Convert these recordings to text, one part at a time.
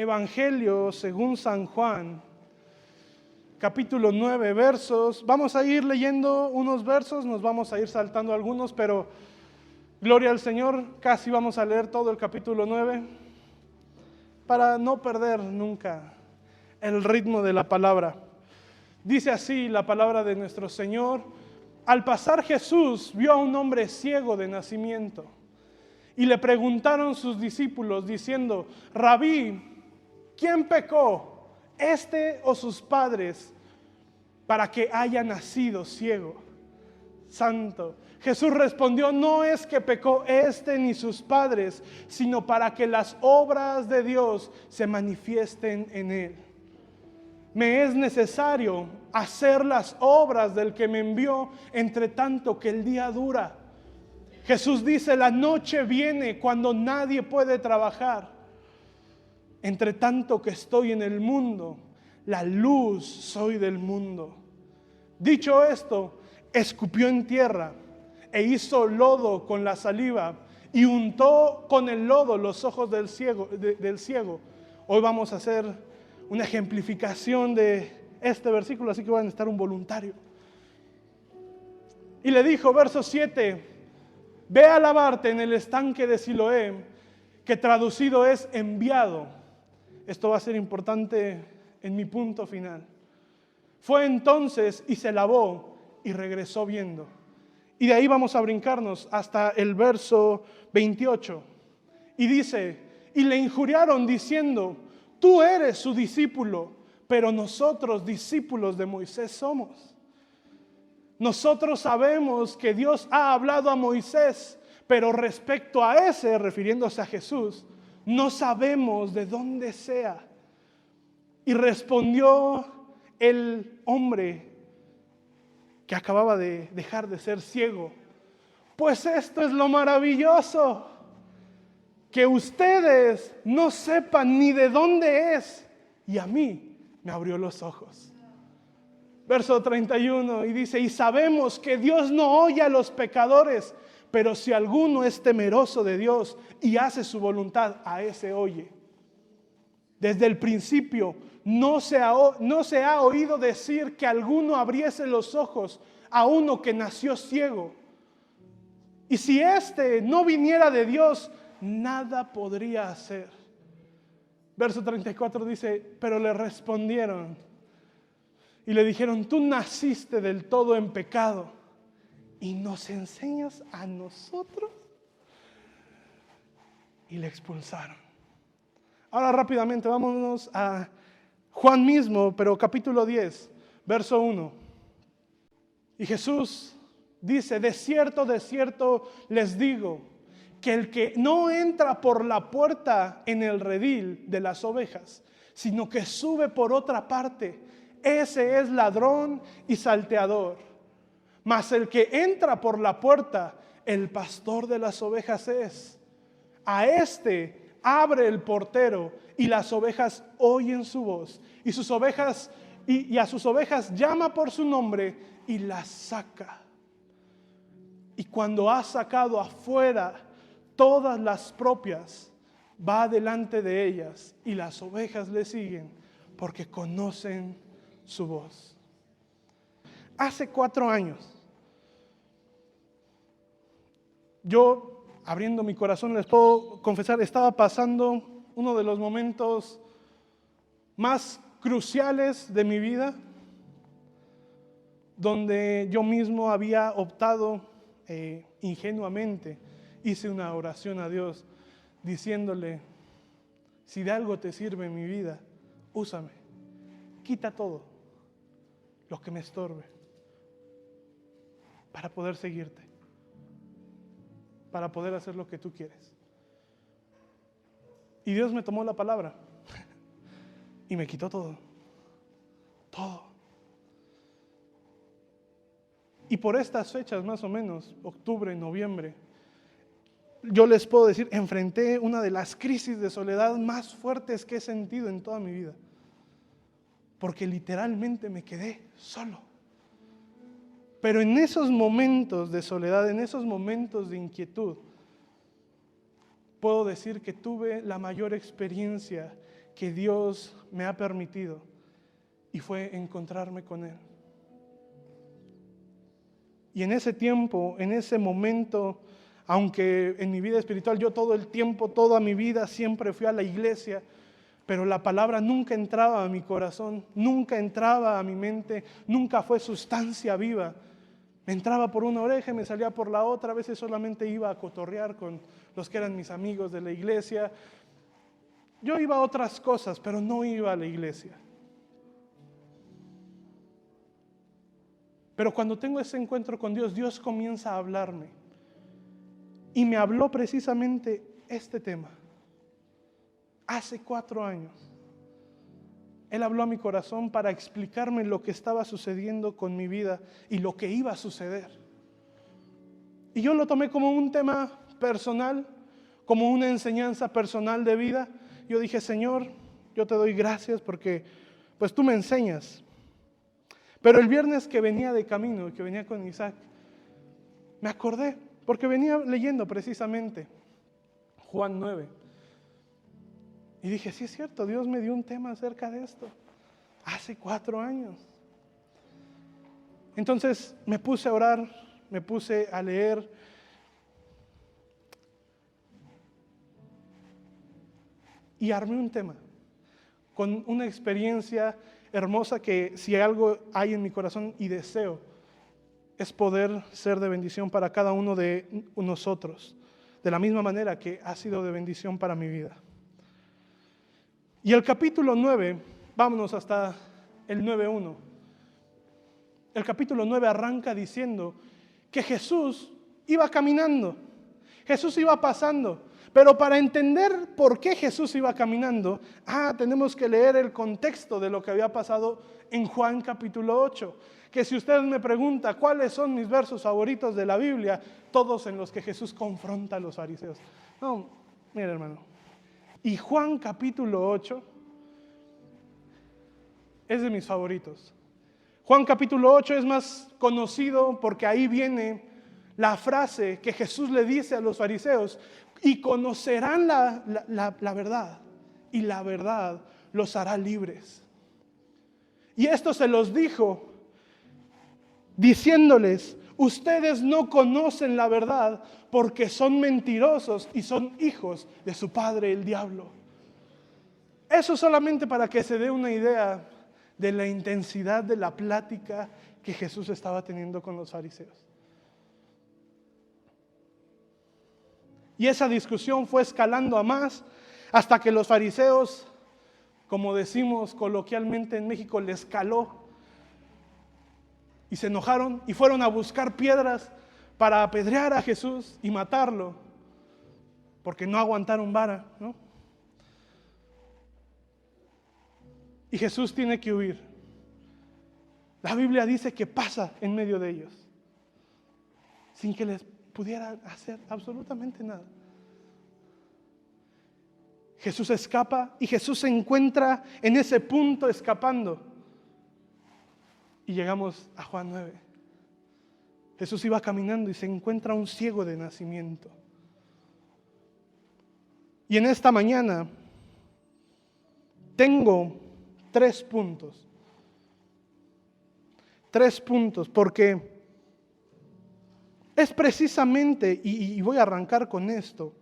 Evangelio según San Juan, capítulo 9, versos. Vamos a ir leyendo unos versos, nos vamos a ir saltando algunos, pero gloria al Señor, casi vamos a leer todo el capítulo 9 para no perder nunca el ritmo de la palabra. Dice así la palabra de nuestro Señor: al pasar Jesús vio a un hombre ciego de nacimiento y le preguntaron sus discípulos diciendo: Rabí, ¿quién pecó, este o sus padres, para que haya nacido ciego? Santo. Jesús respondió: no es que pecó este ni sus padres, sino para que las obras de Dios se manifiesten en él. Me es necesario hacer las obras del que me envió, entre tanto que el día dura. Jesús dice: la noche viene cuando nadie puede trabajar. Entre tanto que estoy en el mundo, la luz soy del mundo. Dicho esto, escupió en tierra e hizo lodo con la saliva y untó con el lodo los ojos del ciego. Hoy vamos a hacer una ejemplificación de este versículo, así que van a necesitar un voluntario. Y le dijo, verso 7, ve a lavarte en el estanque de Siloé, que traducido es enviado. Esto va a ser importante en mi punto final. Fue entonces y se lavó y regresó viendo. Y de ahí vamos a brincarnos hasta el verso 28. Y dice, y le injuriaron diciendo: tú eres su discípulo, pero nosotros discípulos de Moisés somos. Nosotros sabemos que Dios ha hablado a Moisés, pero respecto a ese, refiriéndose a Jesús, no sabemos de dónde sea. Y respondió el hombre que acababa de dejar de ser ciego: pues esto es lo maravilloso, que ustedes no sepan ni de dónde es, y a mí me abrió los ojos. Verso 31, y dice: y sabemos que Dios no oye a los pecadores, pero si alguno es temeroso de Dios y hace su voluntad, a ese oye. Desde el principio no se ha oído decir que alguno abriese los ojos a uno que nació ciego. Y si éste no viniera de Dios, nada podría hacer. Verso 34 dice: pero le respondieron y le dijeron: tú naciste del todo en pecado y nos enseñas a nosotros. Y le expulsaron. Ahora rápidamente vámonos a Juan mismo, pero capítulo 10, verso 1. Y Jesús dice: de cierto les digo, que el que no entra por la puerta en el redil de las ovejas, sino que sube por otra parte, ese es ladrón y salteador. Mas el que entra por la puerta, el pastor de las ovejas es. A este abre el portero, y las ovejas oyen su voz, y sus ovejas y a sus ovejas llama por su nombre y las saca. Y cuando ha sacado afuera todas las propias, va delante de ellas, y las ovejas le siguen porque conocen su voz. Hace 4 años, yo, abriendo mi corazón, les puedo confesar, estaba pasando uno de los momentos más cruciales de mi vida, donde yo mismo había optado ingenuamente, hice una oración a Dios diciéndole: si de algo te sirve mi vida, úsame, quita todo lo que me estorbe para poder seguirte, para poder hacer lo que tú quieres. Y Dios me tomó la palabra y me quitó todo. Y por estas fechas, más o menos, octubre, noviembre, yo les puedo decir, enfrenté una de las crisis de soledad más fuertes que he sentido en toda mi vida. Porque literalmente me quedé solo. Pero en esos momentos de soledad, en esos momentos de inquietud, puedo decir que tuve la mayor experiencia que Dios me ha permitido, y fue encontrarme con Él. Y en ese tiempo, en ese momento, aunque en mi vida espiritual yo todo el tiempo, toda mi vida siempre fui a la iglesia, pero la palabra nunca entraba a mi corazón, nunca entraba a mi mente, nunca fue sustancia viva. Me entraba por una oreja y me salía por la otra. A veces solamente iba a cotorrear con los que eran mis amigos de la iglesia. Yo iba a otras cosas, pero no iba a la iglesia. Pero cuando tengo ese encuentro con Dios, Dios comienza a hablarme. Y me habló precisamente este tema. Hace 4 años. Él habló a mi corazón para explicarme lo que estaba sucediendo con mi vida y lo que iba a suceder. Y yo lo tomé como un tema personal, como una enseñanza personal de vida. Yo dije, Señor, yo te doy gracias porque pues tú me enseñas. Pero el viernes que venía de camino, que venía con Isaac, me acordé, porque venía leyendo precisamente Juan 9. Y dije, sí es cierto, Dios me dio un tema acerca de esto, hace 4 años. Entonces me puse a orar, me puse a leer. Y armé un tema, con una experiencia hermosa que si algo hay en mi corazón y deseo, es poder ser de bendición para cada uno de nosotros, de la misma manera que ha sido de bendición para mi vida. Y el capítulo 9, vámonos hasta el 9:1. El capítulo 9 arranca diciendo que Jesús iba caminando, Jesús iba pasando. Pero para entender por qué Jesús iba caminando, tenemos que leer el contexto de lo que había pasado en Juan capítulo 8. Que si usted me pregunta cuáles son mis versos favoritos de la Biblia, todos en los que Jesús confronta a los fariseos. No, mira hermano. Y Juan capítulo 8 es de mis favoritos. Juan capítulo 8 es más conocido porque ahí viene la frase que Jesús le dice a los fariseos: y conocerán la verdad, y la verdad los hará libres. Y esto se los dijo diciéndoles: ustedes no conocen la verdad porque son mentirosos y son hijos de su padre el diablo. Eso solamente para que se dé una idea de la intensidad de la plática que Jesús estaba teniendo con los fariseos. Y esa discusión fue escalando a más hasta que los fariseos, como decimos coloquialmente en México, les caló y se enojaron y fueron a buscar piedras para apedrear a Jesús y matarlo, porque no aguantaron vara, ¿no? Y Jesús tiene que huir. La Biblia dice que pasa en medio de ellos, sin que les pudiera hacer absolutamente nada. Jesús escapa y Jesús se encuentra en ese punto escapando. Y llegamos a Juan 9. Jesús iba caminando y se encuentra un ciego de nacimiento. Y en esta mañana tengo 3 puntos. 3 puntos, porque es precisamente, y voy a arrancar con esto,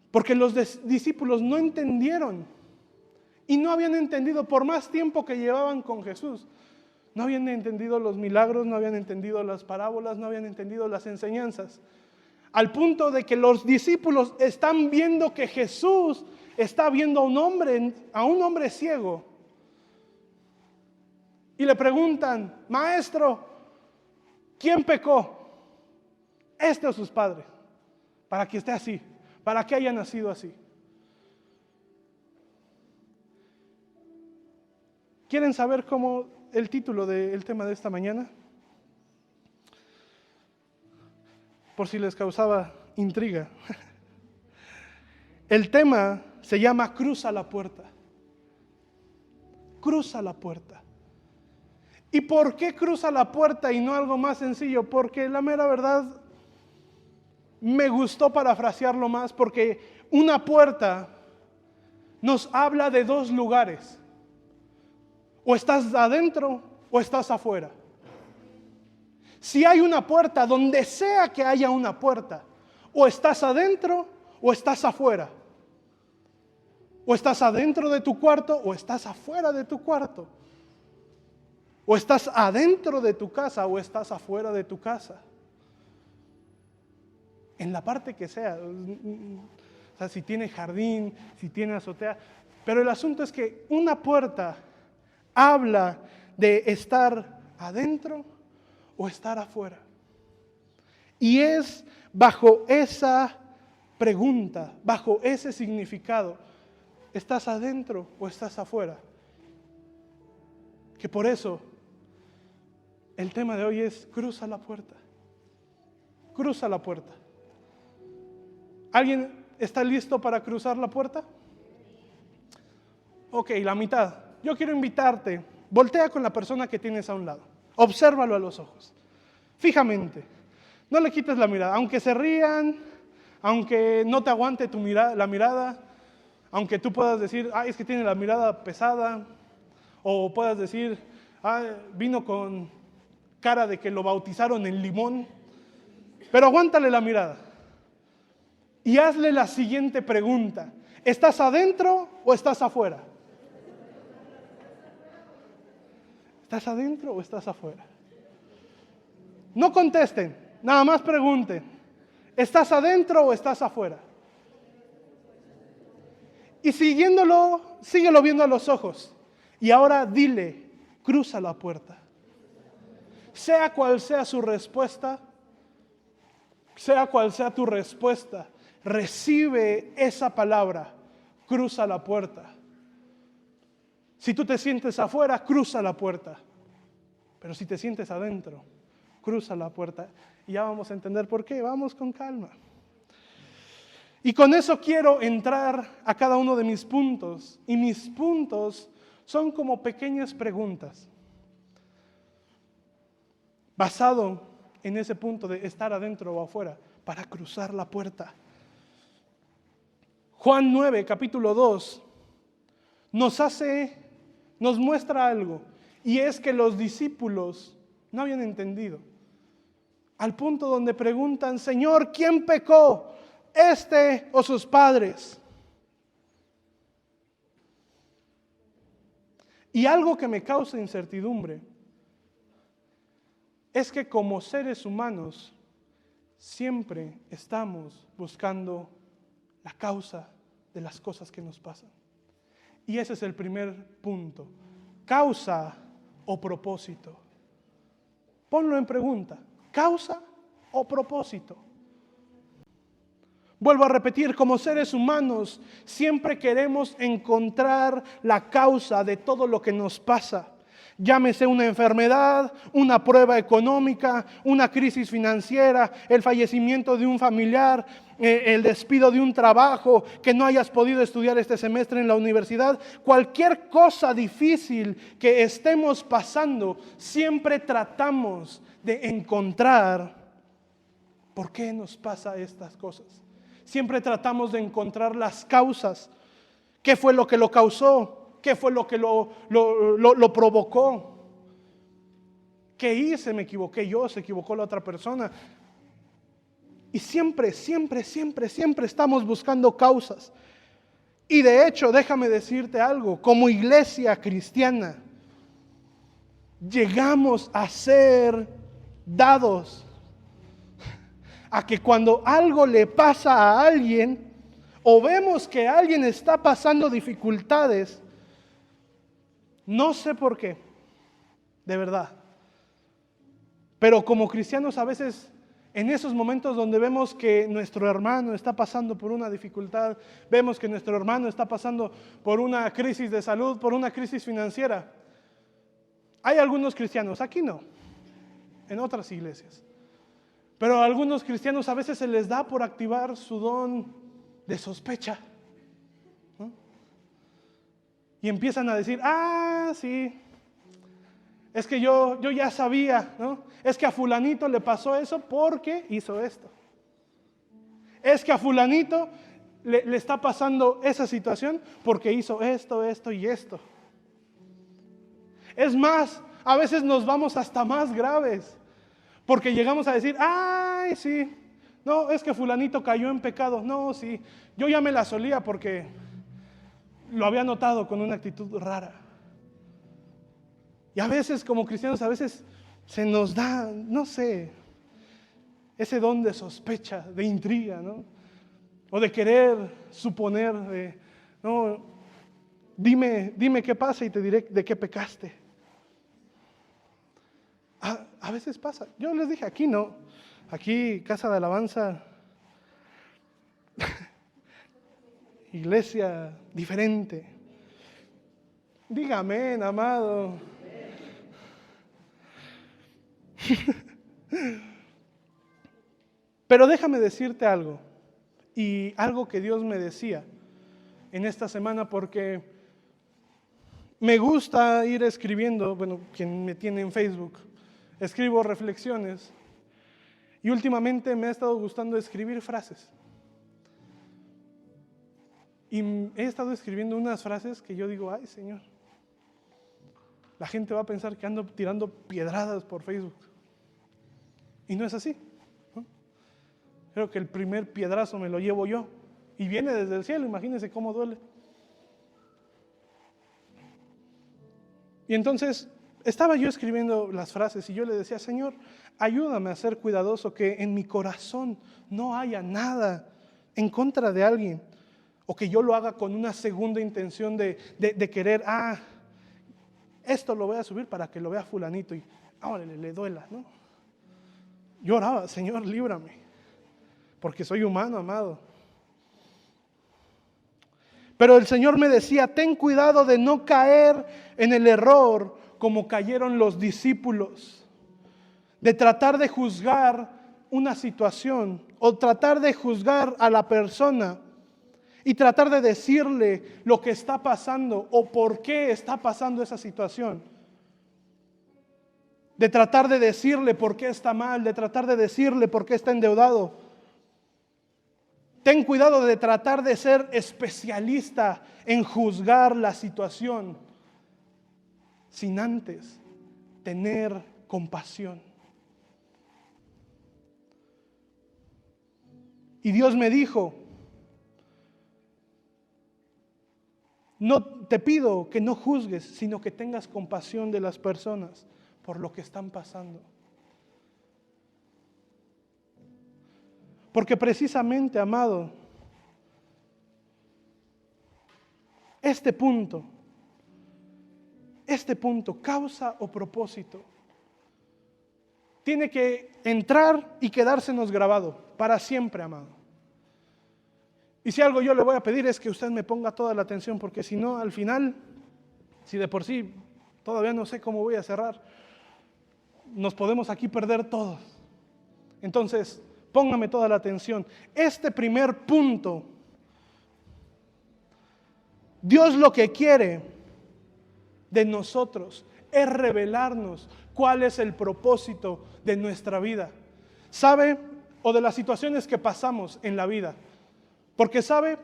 porque los discípulos no entendieron y no habían entendido por más tiempo que llevaban con Jesús. No habían entendido los milagros, no habían entendido las parábolas, no habían entendido las enseñanzas. Al punto de que los discípulos están viendo que Jesús está viendo a un hombre ciego. Y le preguntan: maestro, ¿quién pecó? ¿Este o sus padres? Para que esté así, para que haya nacido así. ¿Quieren saber cómo el título del tema de esta mañana? Por si les causaba intriga. El tema se llama Cruza la puerta. Cruza la puerta. ¿Y por qué cruza la puerta y no algo más sencillo? Porque la mera verdad me gustó parafrasearlo más, porque una puerta nos habla de dos lugares. O estás adentro o estás afuera. Si hay una puerta, donde sea que haya una puerta, o estás adentro o estás afuera. O estás adentro de tu cuarto o estás afuera de tu cuarto. O estás adentro de tu casa o estás afuera de tu casa. En la parte que sea. O sea, si tiene jardín, si tiene azotea. Pero el asunto es que una puerta habla de estar adentro o estar afuera. Y es bajo esa pregunta, bajo ese significado, ¿estás adentro o estás afuera? Que por eso el tema de hoy es cruza la puerta. Cruza la puerta. ¿Alguien está listo para cruzar la puerta? Ok, la mitad. Yo quiero invitarte, voltea con la persona que tienes a un lado. Obsérvalo a los ojos, fijamente. No le quites la mirada, aunque se rían, aunque no te aguante la mirada, aunque tú puedas decir, es que tiene la mirada pesada, o puedas decir, vino con cara de que lo bautizaron en limón, pero aguántale la mirada. Y hazle la siguiente pregunta: ¿estás adentro o estás afuera? ¿Estás adentro o estás afuera? No contesten, nada más pregunten: ¿estás adentro o estás afuera? Y síguelo viendo a los ojos. Y ahora dile, cruza la puerta. Sea cual sea su respuesta, sea cual sea tu respuesta, recibe esa palabra, cruza la puerta. Si tú te sientes afuera, cruza la puerta. Pero si te sientes adentro, cruza la puerta. Y ya vamos a entender por qué. Vamos con calma. Y con eso quiero entrar a cada uno de mis puntos. Y mis puntos son como pequeñas preguntas. Basado en ese punto de estar adentro o afuera, para cruzar la puerta. Juan 9, capítulo 2, nos muestra algo. Y es que los discípulos no habían entendido. Al punto donde preguntan: Señor, ¿quién pecó? ¿Este o sus padres? Y algo que me causa incertidumbre es que como seres humanos siempre estamos buscando la causa de las cosas que nos pasan. Y ese es el primer punto. ¿Causa o propósito? Ponlo en pregunta. ¿Causa o propósito? Vuelvo a repetir, como seres humanos siempre queremos encontrar la causa de todo lo que nos pasa. Llámese una enfermedad, una prueba económica, una crisis financiera, el fallecimiento de un familiar, el despido de un trabajo, que no hayas podido estudiar este semestre en la universidad. Cualquier cosa difícil que estemos pasando, siempre tratamos de encontrar por qué nos pasa estas cosas. Siempre tratamos de encontrar las causas. ¿Qué fue lo que lo causó? ¿Qué fue lo que lo provocó? ¿Qué hice? Me equivoqué yo, se equivocó la otra persona. Y siempre estamos buscando causas. Y de hecho, déjame decirte algo, como iglesia cristiana, llegamos a ser dados a que cuando algo le pasa a alguien, o vemos que alguien está pasando dificultades, no sé por qué, de verdad, pero como cristianos a veces en esos momentos donde vemos que nuestro hermano está pasando por una dificultad, vemos que nuestro hermano está pasando por una crisis de salud, por una crisis financiera, hay algunos cristianos, aquí no, en otras iglesias, pero a algunos cristianos a veces se les da por activar su don de sospecha, ¿no? Y empiezan a decir, sí, es que yo ya sabía, ¿no? Es que a fulanito le pasó eso porque hizo esto. Es que a fulanito le está pasando esa situación porque hizo esto, esto y esto. Es más, a veces nos vamos hasta más graves, porque llegamos a decir, ay, sí, no, es que fulanito cayó en pecado. No, sí, yo ya me la solía porque lo había notado con una actitud rara. Y a veces como cristianos, a veces se nos da, no sé, ese don de sospecha, de intriga, ¿no? O de querer suponer, no, dime qué pasa y te diré de qué pecaste. A veces pasa. Yo les dije, aquí no. Aquí, casa de alabanza, iglesia diferente. Dígame, amado. Pero déjame decirte algo, y algo que Dios me decía en esta semana, porque me gusta ir escribiendo, bueno, quien me tiene en Facebook, escribo reflexiones, y últimamente me ha estado gustando escribir frases. Y he estado escribiendo unas frases que yo digo, ay Señor, la gente va a pensar que ando tirando piedradas por Facebook. Y no es así, ¿no? Creo que el primer piedrazo me lo llevo yo. Y viene desde el cielo, imagínense cómo duele. Y entonces estaba yo escribiendo las frases y yo le decía, Señor, ayúdame a ser cuidadoso, que en mi corazón no haya nada en contra de alguien. O que yo lo haga con una segunda intención de querer, esto lo voy a subir para que lo vea fulanito y ahora le duela, ¿no? Yo oraba, Señor, líbrame, porque soy humano, amado. Pero el Señor me decía, ten cuidado de no caer en el error como cayeron los discípulos, de tratar de juzgar una situación o tratar de juzgar a la persona y tratar de decirle lo que está pasando o por qué está pasando esa situación. De tratar de decirle por qué está mal, de tratar de decirle por qué está endeudado. Ten cuidado de tratar de ser especialista en juzgar la situación sin antes tener compasión. Y Dios me dijo, no te pido que no juzgues, sino que tengas compasión de las personas por lo que están pasando. Porque precisamente, amado, este punto, causa o propósito, tiene que entrar y quedársenos grabado para siempre, amado. Y si algo yo le voy a pedir es que usted me ponga toda la atención, porque si no, al final, si de por sí todavía no sé cómo voy a cerrar, nos podemos aquí perder todos. Entonces, póngame toda la atención. Este primer punto, Dios lo que quiere de nosotros es revelarnos cuál es el propósito de nuestra vida. ¿Sabe? O de las situaciones que pasamos en la vida. Porque sabe,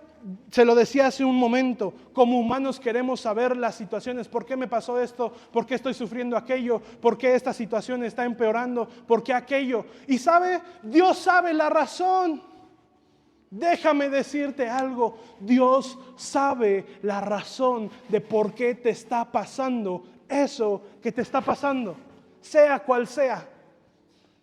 se lo decía hace un momento, como humanos queremos saber las situaciones. ¿Por qué me pasó esto? ¿Por qué estoy sufriendo aquello? ¿Por qué esta situación está empeorando? ¿Por qué aquello? Y sabe, Dios sabe la razón. Déjame decirte algo, Dios sabe la razón de por qué te está pasando eso que te está pasando, sea cual sea.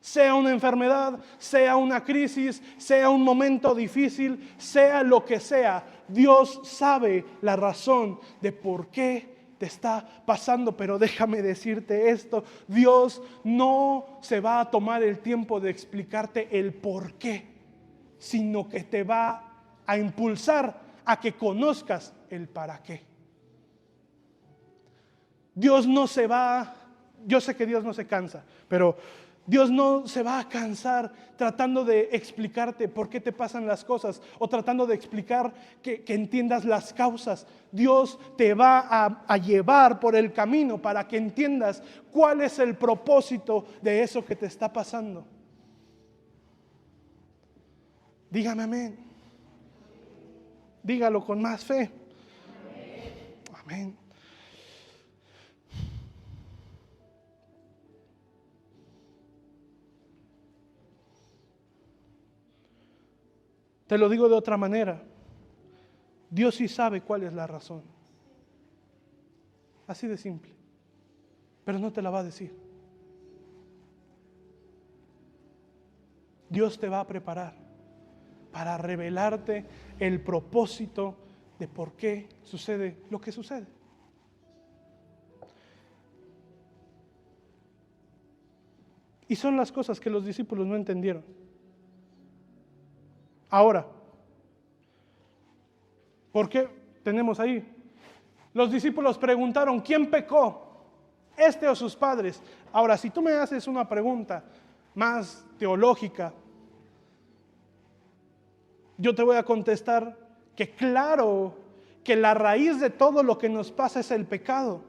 Sea una enfermedad, sea una crisis, sea un momento difícil, sea lo que sea, Dios sabe la razón de por qué te está pasando. Pero déjame decirte esto, Dios no se va a tomar el tiempo de explicarte el por qué, sino que te va a impulsar a que conozcas el para qué. Dios no se va, yo sé que Dios no se cansa, pero Dios no se va a cansar tratando de explicarte por qué te pasan las cosas o tratando de explicar que entiendas las causas. Dios te va a llevar por el camino para que entiendas cuál es el propósito de eso que te está pasando. Dígame amén. Dígalo con más fe. Amén. Te lo digo de otra manera. Dios sí sabe cuál es la razón. Así de simple. Pero no te la va a decir. Dios te va a preparar para revelarte el propósito de por qué sucede lo que sucede. Y son las cosas que los discípulos no entendieron. Ahora, ¿por qué tenemos ahí? Los discípulos preguntaron, ¿quién pecó? ¿Este o sus padres? Ahora, si tú me haces una pregunta más teológica, yo te voy a contestar que claro, que la raíz de todo lo que nos pasa es el pecado.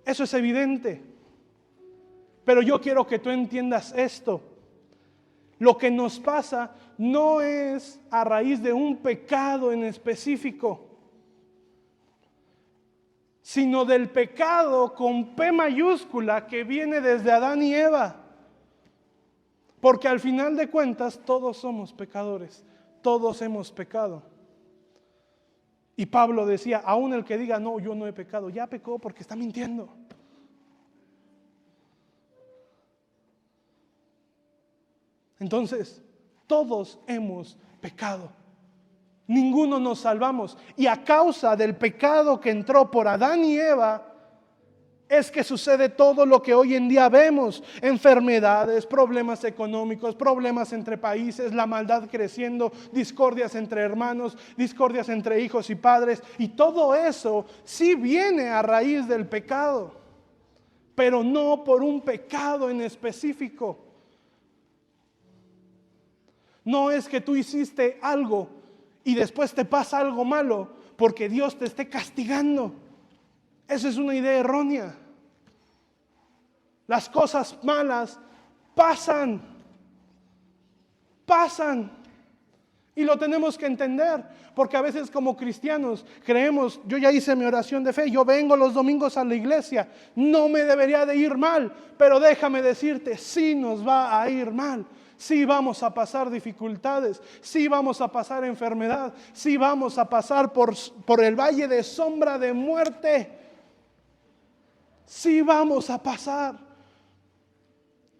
Eso es evidente. Pero yo quiero que tú entiendas esto. Lo que nos pasa no es a raíz de un pecado en específico, sino del pecado con P mayúscula que viene desde Adán y Eva. Porque al final de cuentas todos somos pecadores, todos hemos pecado. Y Pablo decía, aún el que diga, no, yo no he pecado, ya pecó porque está mintiendo. Entonces, todos hemos pecado. Ninguno nos salvamos. Y a causa del pecado que entró por Adán y Eva, es que sucede todo lo que hoy en día vemos. Enfermedades, problemas económicos, problemas entre países, la maldad creciendo, discordias entre hermanos, discordias entre hijos y padres. Y todo eso sí viene a raíz del pecado, pero no por un pecado en específico. No es que tú hiciste algo y después te pasa algo malo porque Dios te esté castigando. Esa es una idea errónea. Las cosas malas pasan. Y lo tenemos que entender, porque a veces como cristianos creemos, yo ya hice mi oración de fe, yo vengo los domingos a la iglesia, no me debería de ir mal, pero déjame decirte, sí nos va a ir mal. Sí vamos a pasar dificultades, sí vamos a pasar enfermedad, sí vamos a pasar por el valle de sombra de muerte. Sí vamos a pasar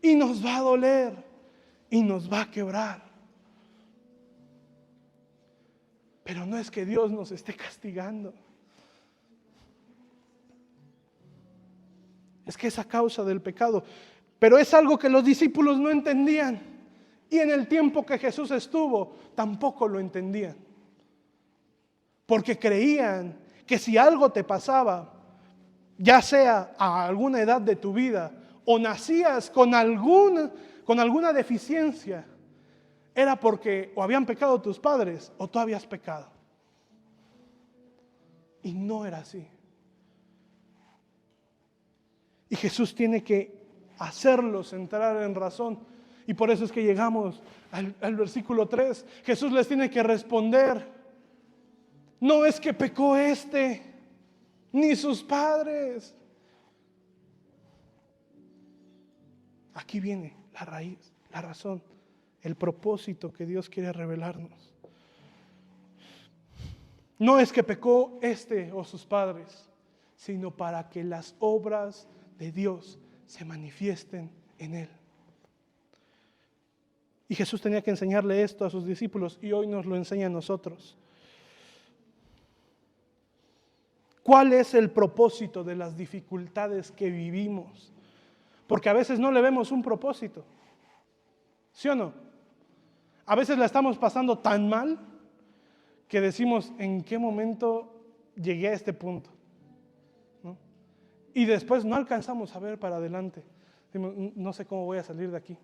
y nos va a doler y nos va a quebrar. Pero no es que Dios nos esté castigando. Es que es a causa del pecado. Pero es algo que los discípulos no entendían. Y en el tiempo que Jesús estuvo, tampoco lo entendían. Porque creían que si algo te pasaba, ya sea a alguna edad de tu vida o nacías con alguna deficiencia, era porque o habían pecado tus padres o tú habías pecado. Y no era así. Y Jesús tiene que hacerlos entrar en razón. Y por eso es que llegamos al versículo 3. Jesús les tiene que responder. No es que pecó ni sus padres. Aquí viene la raíz, la razón, el propósito que Dios quiere revelarnos. No es que pecó o sus padres, sino para que las obras de Dios se manifiesten en él. Y Jesús tenía que enseñarle esto a sus discípulos y hoy nos lo enseña a nosotros. ¿Cuál es el propósito de las dificultades que vivimos? Porque a veces no le vemos un propósito. ¿Sí o no? A veces la estamos pasando tan mal que decimos, ¿en qué momento llegué a este punto? ¿No? Y después no alcanzamos a ver para adelante. Decimos, no sé cómo voy a salir de aquí.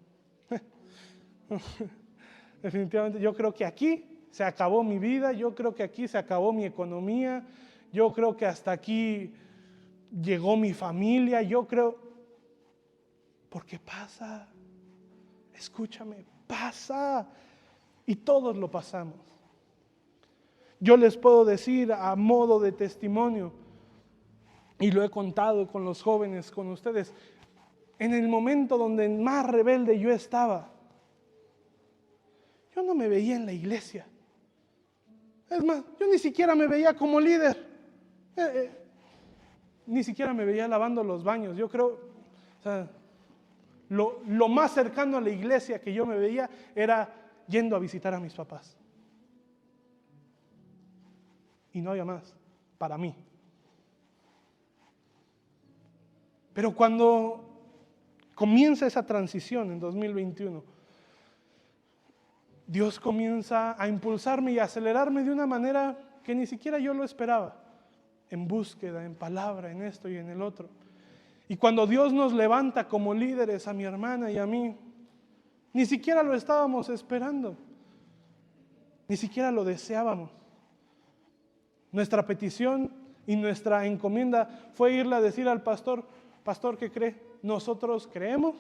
Definitivamente, yo creo que aquí se acabó mi vida, yo creo que aquí se acabó mi economía, yo creo que hasta aquí llegó mi familia, yo creo, porque pasa, escúchame, pasa, y todos lo pasamos. Yo les puedo decir a modo de testimonio, y lo he contado con los jóvenes, con ustedes, en el momento donde más rebelde yo estaba, yo no me veía en la iglesia. Es más, yo ni siquiera me veía como líder. Ni siquiera me veía lavando los baños. Yo creo, o sea, lo más cercano a la iglesia que yo me veía era yendo a visitar a mis papás. Y no había más para mí. Pero cuando comienza esa transición en 2021, Dios comienza a impulsarme y a acelerarme de una manera que ni siquiera yo lo esperaba. En búsqueda, en palabra, en esto y en el otro. Y cuando Dios nos levanta como líderes a mi hermana y a mí, ni siquiera lo estábamos esperando. Ni siquiera lo deseábamos. Nuestra petición y nuestra encomienda fue irle a decir al pastor: pastor, ¿qué cree? Nosotros creemos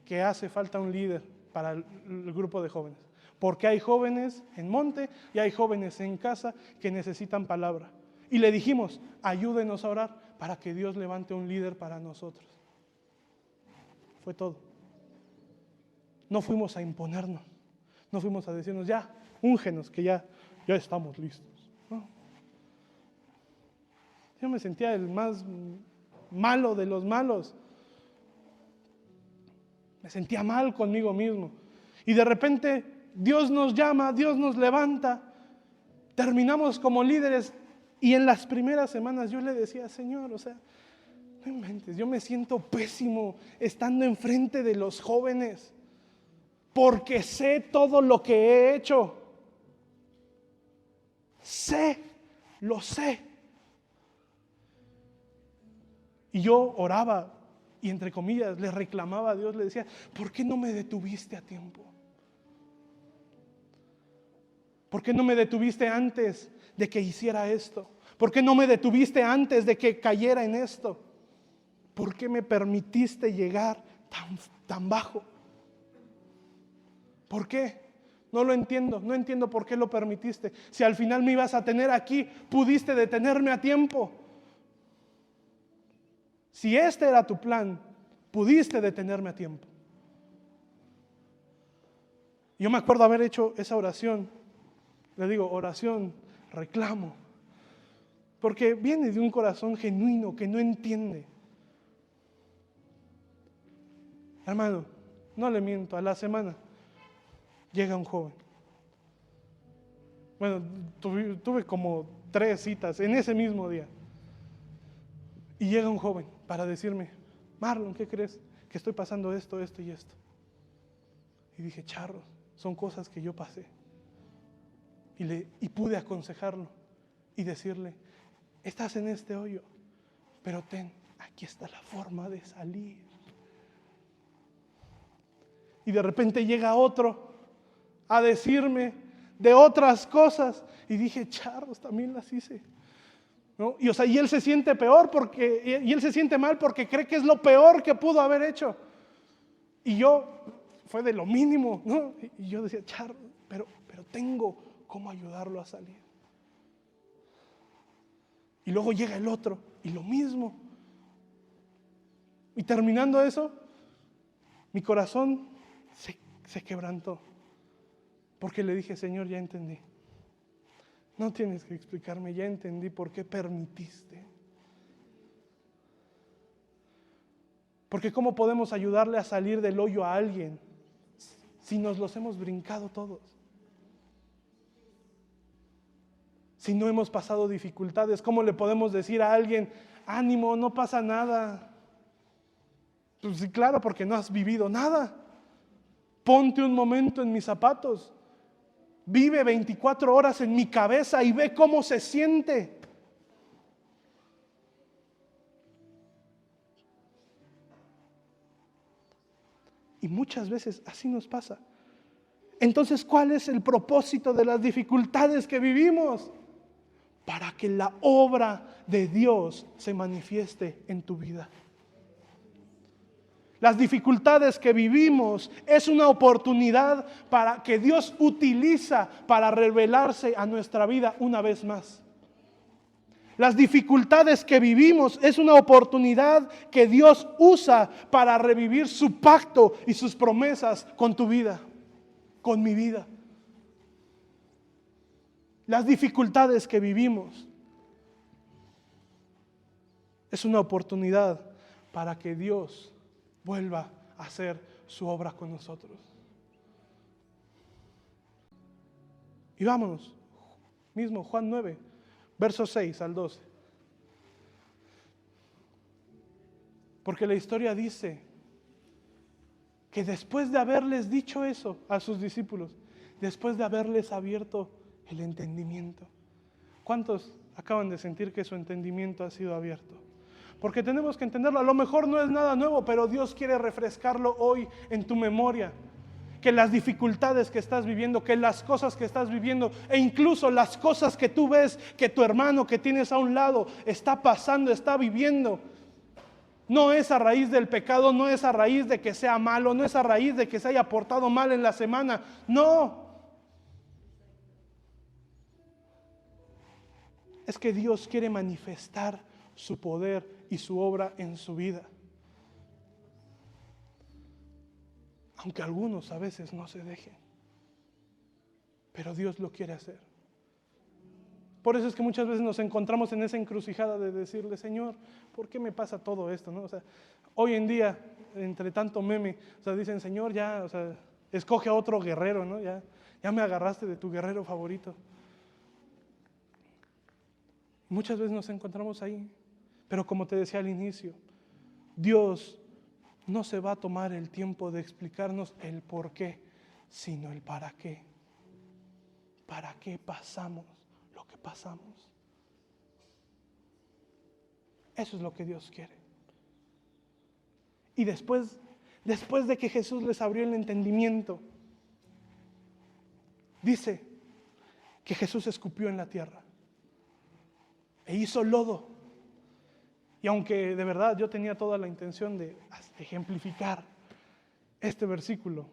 que hace falta un líder para el grupo de jóvenes. Porque hay jóvenes en monte y hay jóvenes en casa que necesitan palabra. Y le dijimos: ayúdenos a orar para que Dios levante un líder para nosotros. Fue todo. No fuimos a imponernos. No fuimos a decirnos: ya, úngenos, que ya estamos listos. No. Yo me sentía el más malo de los malos. Me sentía mal conmigo mismo. Y de repente Dios nos llama, Dios nos levanta. Terminamos como líderes. Y en las primeras semanas yo le decía: Señor, o sea, no inventes, yo me siento pésimo estando enfrente de los jóvenes. Porque sé todo lo que he hecho. Lo sé. Y yo oraba y, entre comillas, le reclamaba a Dios, le decía: ¿por qué no me detuviste a tiempo? ¿Por qué no me detuviste antes de que hiciera esto? ¿Por qué no me detuviste antes de que cayera en esto? ¿Por qué me permitiste llegar tan bajo? ¿Por qué? No lo entiendo, no entiendo por qué lo permitiste. Si al final me ibas a tener aquí, pudiste detenerme a tiempo. Si este era tu plan, pudiste detenerme a tiempo. Yo me acuerdo haber hecho esa oración. Le digo, oración, reclamo. Porque viene de un corazón genuino que no entiende. Hermano, no le miento, a la semana llega un joven. Bueno, tuve como 3 citas en ese mismo día. Y llega un joven para decirme: Marlon, ¿qué crees? Que estoy pasando esto, esto y esto. Y dije: charros, son cosas que yo pasé. Y pude aconsejarlo y decirle: estás en este hoyo, pero aquí está la forma de salir. Y de repente llega otro a decirme de otras cosas. Y dije: charros, también las hice. ¿No? Y él se siente peor y él se siente mal porque cree que es lo peor que pudo haber hecho. Y yo, fue de lo mínimo, ¿no? Y yo decía: charros, pero tengo cómo ayudarlo a salir. Y luego llega el otro y lo mismo. Y terminando eso, mi corazón se quebrantó. Porque le dije: Señor, ya entendí. No tienes que explicarme, ya entendí por qué permitiste. Porque ¿cómo podemos ayudarle a salir del hoyo a alguien si nos los hemos brincado todos? Si no hemos pasado dificultades, ¿cómo le podemos decir a alguien: ánimo, no pasa nada? Pues sí, claro, porque no has vivido nada. Ponte un momento en mis zapatos. Vive 24 horas en mi cabeza y ve cómo se siente. Y muchas veces así nos pasa. Entonces, ¿cuál es el propósito de las dificultades que vivimos? Para que la obra de Dios se manifieste en tu vida. Las dificultades que vivimos es una oportunidad para que Dios utiliza para revelarse a nuestra vida una vez más. Las dificultades que vivimos es una oportunidad que Dios usa para revivir su pacto y sus promesas con tu vida, con mi vida. Las dificultades que vivimos es una oportunidad para que Dios vuelva a hacer su obra con nosotros. Y vámonos, mismo Juan 9, versos 6 al 12. Porque la historia dice que después de haberles dicho eso a sus discípulos, después de haberles abierto el entendimiento, ¿cuántos acaban de sentir que su entendimiento ha sido abierto? Porque tenemos que entenderlo. A lo mejor no es nada nuevo, pero Dios quiere refrescarlo hoy en tu memoria. Que las dificultades que estás viviendo, que las cosas que estás viviendo, e incluso las cosas que tú ves que tu hermano que tienes a un lado está pasando, está viviendo, no es a raíz del pecado, no es a raíz de que sea malo, no es a raíz de que se haya portado mal en la semana. No. Es que Dios quiere manifestar su poder y su obra en su vida. Aunque algunos a veces no se dejen. Pero Dios lo quiere hacer. Por eso es que muchas veces nos encontramos en esa encrucijada de decirle, Señor, ¿por qué me pasa todo esto? ¿No? O sea, hoy en día, entre tanto meme, o sea, dicen, Señor, ya, o sea, escoge a otro guerrero, ¿no? Ya me agarraste de tu guerrero favorito. Muchas veces nos encontramos ahí. Pero como te decía al inicio, Dios no se va a tomar el tiempo de explicarnos el por qué, sino el para qué. ¿Para qué pasamos lo que pasamos? Eso es lo que Dios quiere. Y después de que Jesús les abrió el entendimiento, dice que Jesús escupió en la tierra e hizo lodo. Y aunque de verdad yo tenía toda la intención de ejemplificar este versículo,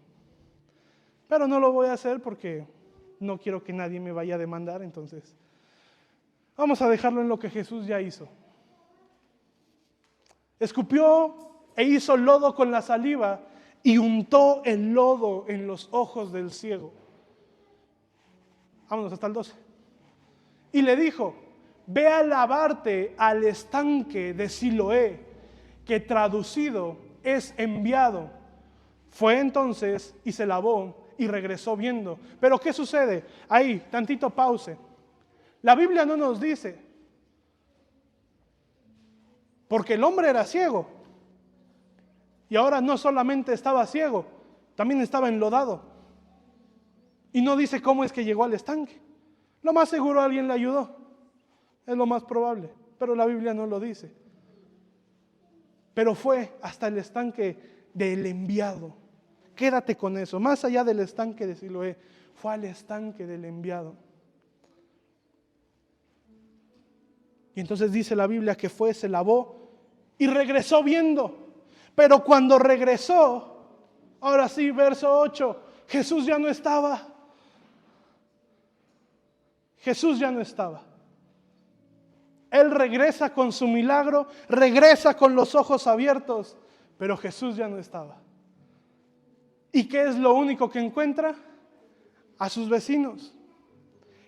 pero no lo voy a hacer porque no quiero que nadie me vaya a demandar, entonces vamos a dejarlo en lo que Jesús ya hizo. Escupió e hizo lodo con la saliva y untó el lodo en los ojos del ciego. Vámonos hasta el 12. Y le dijo, ve a lavarte al estanque de Siloé, que traducido es enviado. Fue entonces y se lavó y regresó viendo. Pero ¿qué sucede? Ahí, tantito pause. La Biblia no nos dice, porque el hombre era ciego. Y ahora no solamente estaba ciego, también estaba enlodado. Y no dice cómo es que llegó al estanque. Lo más seguro alguien le ayudó. Es lo más probable, pero la Biblia no lo dice. Pero fue hasta el estanque del enviado. Quédate con eso, más allá del estanque de Siloé, fue al estanque del enviado. Y entonces dice la Biblia que fue, se lavó y regresó viendo. Pero cuando regresó, ahora sí, verso 8, Jesús ya no estaba. Jesús ya no estaba. Él regresa con su milagro, regresa con los ojos abiertos, pero Jesús ya no estaba. ¿Y qué es lo único que encuentra? A sus vecinos,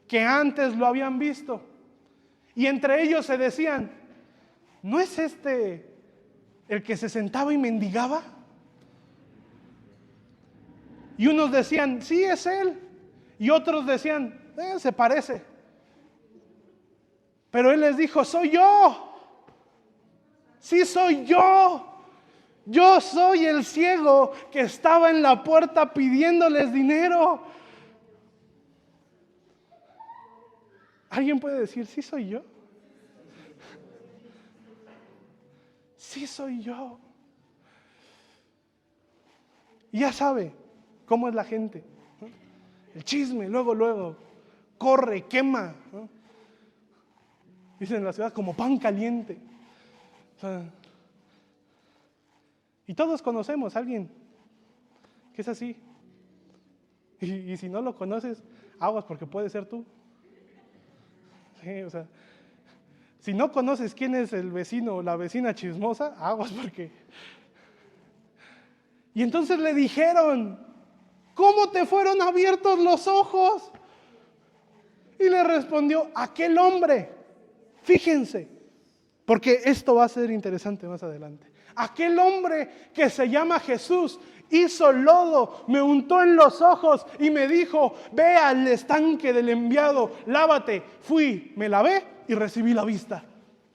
que antes lo habían visto. Y entre ellos se decían, ¿no es este el que se sentaba y mendigaba? Y unos decían, sí, es él. Y otros decían, se parece. Pero él les dijo, soy yo. Sí, soy yo. Yo soy el ciego que estaba en la puerta pidiéndoles dinero. ¿Alguien puede decir, sí soy yo? Sí soy yo. Y ya sabe cómo es la gente, ¿no? El chisme, luego, corre, quema, ¿no? Dicen en la ciudad como pan caliente. O sea, Y todos conocemos a alguien que es así. Y si no lo conoces, aguas porque puede ser tú. Sí, o sea, si no conoces quién es el vecino o la vecina chismosa, aguas porque... Y entonces le dijeron, ¿cómo te fueron abiertos los ojos? Y le respondió, aquel hombre, fíjense, porque esto va a ser interesante más adelante. Aquel hombre que se llama Jesús hizo lodo, me untó en los ojos y me dijo, ve al estanque del enviado, lávate. Fui, me lavé y recibí la vista.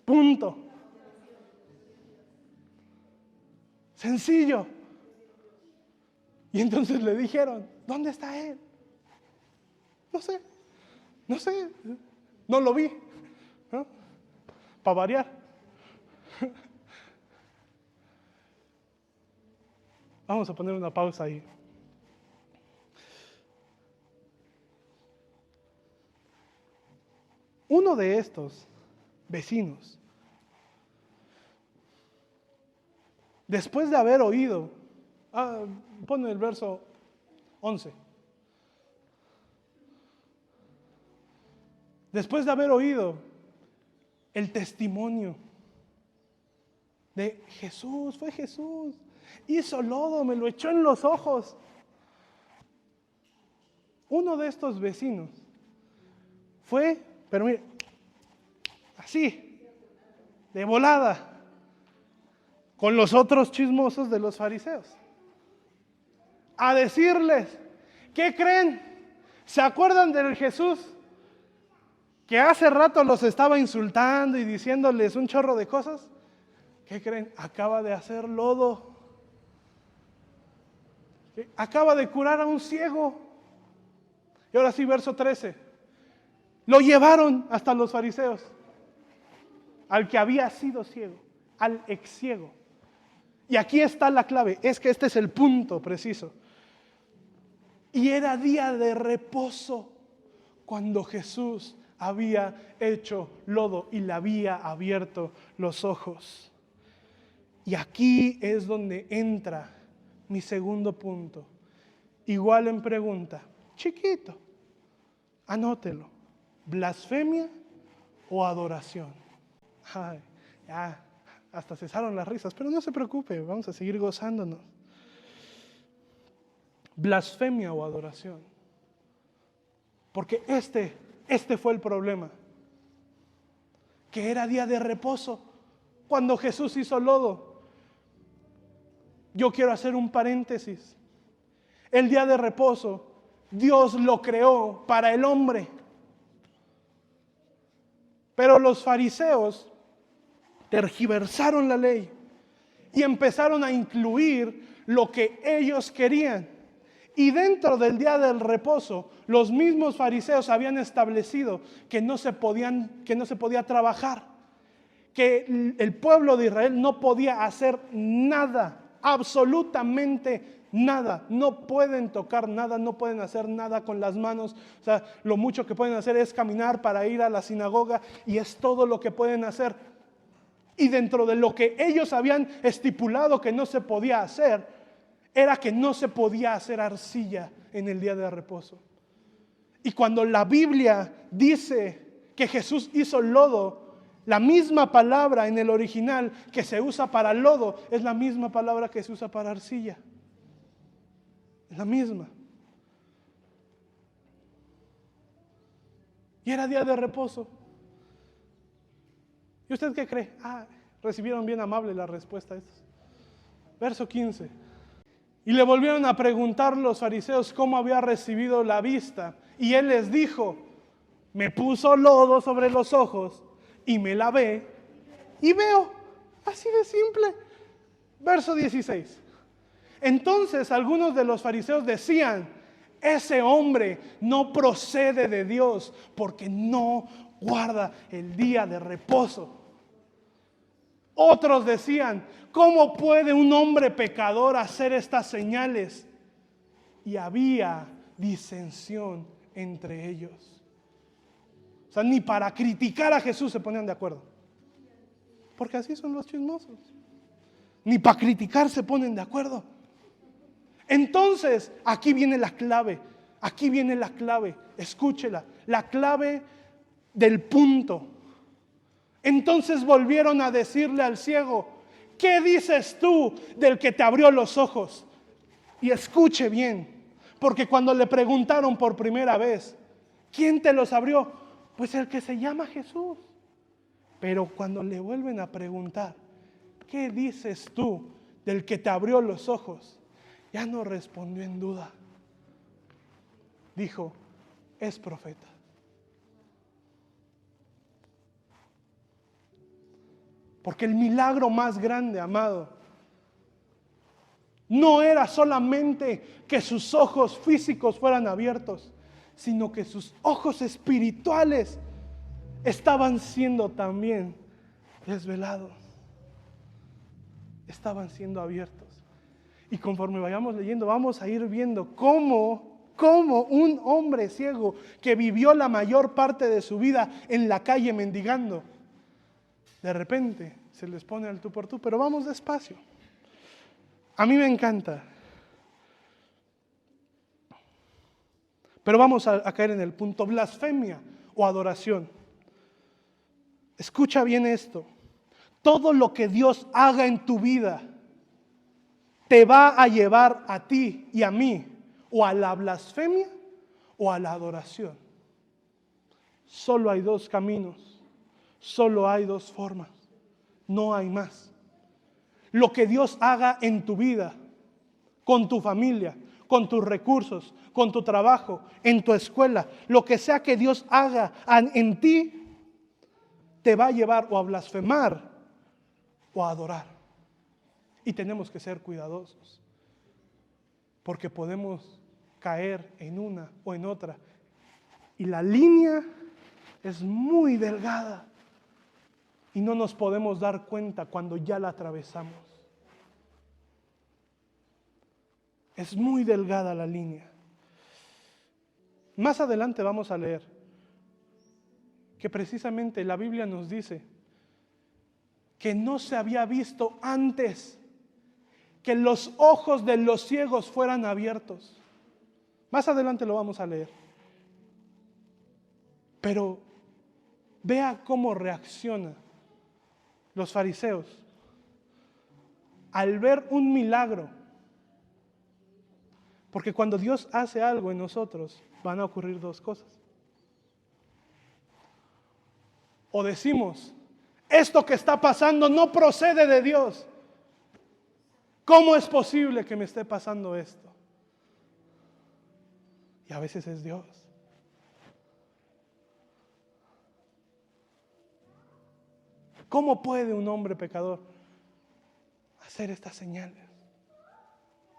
Punto. Sencillo. Y entonces le dijeron, ¿dónde está él? No sé, no lo vi, ¿no? Para variar. Vamos a poner una pausa ahí. Uno de estos vecinos, después de haber oído, pon el verso 11. Después de haber oído el testimonio de Jesús, fue Jesús, hizo lodo, me lo echó en los ojos. Uno de estos vecinos fue, pero mire, así, de volada, con los otros chismosos de los fariseos, a decirles, ¿qué creen? ¿Se acuerdan del Jesús que hace rato los estaba insultando y diciéndoles un chorro de cosas? ¿Qué creen? Acaba de hacer lodo. Acaba de curar a un ciego. Y ahora sí, verso 13. Lo llevaron hasta los fariseos, al que había sido ciego, al ex ciego. Y aquí está la clave, es que este es el punto preciso. Y era día de reposo cuando Jesús había hecho lodo y le había abierto los ojos. Y aquí es donde entra mi segundo punto. Igual en pregunta, chiquito, anótelo. ¿Blasfemia o adoración? Ay, ya, hasta cesaron las risas, pero no se preocupe, vamos a seguir gozándonos. ¿Blasfemia o adoración? Porque este fue el problema. Que era día de reposo cuando Jesús hizo lodo. Yo quiero hacer un paréntesis. El día de reposo, Dios lo creó para el hombre. Pero los fariseos tergiversaron la ley y empezaron a incluir lo que ellos querían. Y dentro del día del reposo, los mismos fariseos habían establecido que no se podía trabajar, que el pueblo de Israel no podía hacer nada, absolutamente nada. No pueden tocar nada, no pueden hacer nada con las manos. O sea, lo mucho que pueden hacer es caminar para ir a la sinagoga y es todo lo que pueden hacer. Y dentro de lo que ellos habían estipulado que no se podía hacer, era que no se podía hacer arcilla en el día de reposo. Y cuando la Biblia dice que Jesús hizo lodo, la misma palabra en el original que se usa para lodo es la misma palabra que se usa para arcilla. Es la misma. Y era día de reposo. ¿Y usted qué cree? Recibieron bien amable la respuesta a esto. Verso 15. Y le volvieron a preguntar los fariseos cómo había recibido la vista. Y él les dijo, me puso lodo sobre los ojos y me lavé y veo. Así de simple. Verso 16. Entonces algunos de los fariseos decían, ese hombre no procede de Dios porque no guarda el día de reposo. Otros decían, ¿cómo puede un hombre pecador hacer estas señales? Y había disensión entre ellos. O sea, ni para criticar a Jesús se ponían de acuerdo. Porque así son los chismosos. Ni para criticar se ponen de acuerdo. Entonces, aquí viene la clave. Aquí viene la clave. Escúchela. La clave del punto. Entonces volvieron a decirle al ciego: ¿qué dices tú del que te abrió los ojos? Y escuche bien, porque cuando le preguntaron por primera vez: ¿quién te los abrió? Pues el que se llama Jesús. Pero cuando le vuelven a preguntar: ¿qué dices tú del que te abrió los ojos? Ya no respondió en duda. Dijo: es profeta. Porque el milagro más grande, amado, no era solamente que sus ojos físicos fueran abiertos, sino que sus ojos espirituales estaban siendo también desvelados. Estaban siendo abiertos. Y conforme vayamos leyendo, vamos a ir viendo cómo un hombre ciego que vivió la mayor parte de su vida en la calle mendigando, de repente se les pone al tú por tú. Pero vamos despacio. A mí me encanta. Pero vamos a caer en el punto: blasfemia o adoración. Escucha bien esto. Todo lo que Dios haga en tu vida te va a llevar a ti y a mí o a la blasfemia o a la adoración. Solo hay dos caminos, solo hay dos formas, no hay más. Lo que Dios haga en tu vida, con tu familia, con tus recursos, con tu trabajo, en tu escuela, lo que sea que Dios haga en ti, te va a llevar o a blasfemar o a adorar. Y tenemos que ser cuidadosos, porque podemos caer en una o en otra. Y la línea es muy delgada y no nos podemos dar cuenta cuando ya la atravesamos. Es muy delgada la línea. Más adelante vamos a leer que precisamente la Biblia nos dice que no se había visto antes que los ojos de los ciegos fueran abiertos. Más adelante lo vamos a leer. Pero vea cómo reaccionan los fariseos al ver un milagro. Porque cuando Dios hace algo en nosotros, van a ocurrir dos cosas. O decimos: esto que está pasando no procede de Dios. ¿Cómo es posible que me esté pasando esto? Y a veces es Dios. ¿Cómo puede un hombre pecador hacer estas señales?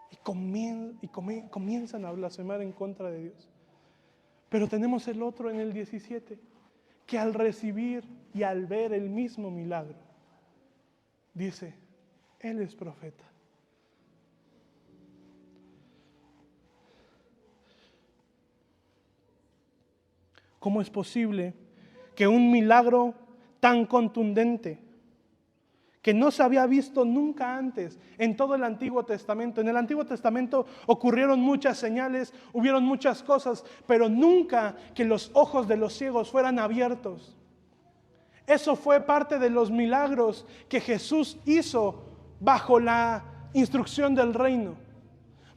Y comienzan a blasfemar en contra de Dios. Pero tenemos el otro en el 17, que al recibir y al ver el mismo milagro, dice: Él es profeta. ¿Cómo es posible que un milagro tan contundente, que no se había visto nunca antes en todo el Antiguo Testamento? En el Antiguo Testamento ocurrieron muchas señales, hubieron muchas cosas, pero nunca que los ojos de los ciegos fueran abiertos. Eso fue parte de los milagros que Jesús hizo bajo la instrucción del reino.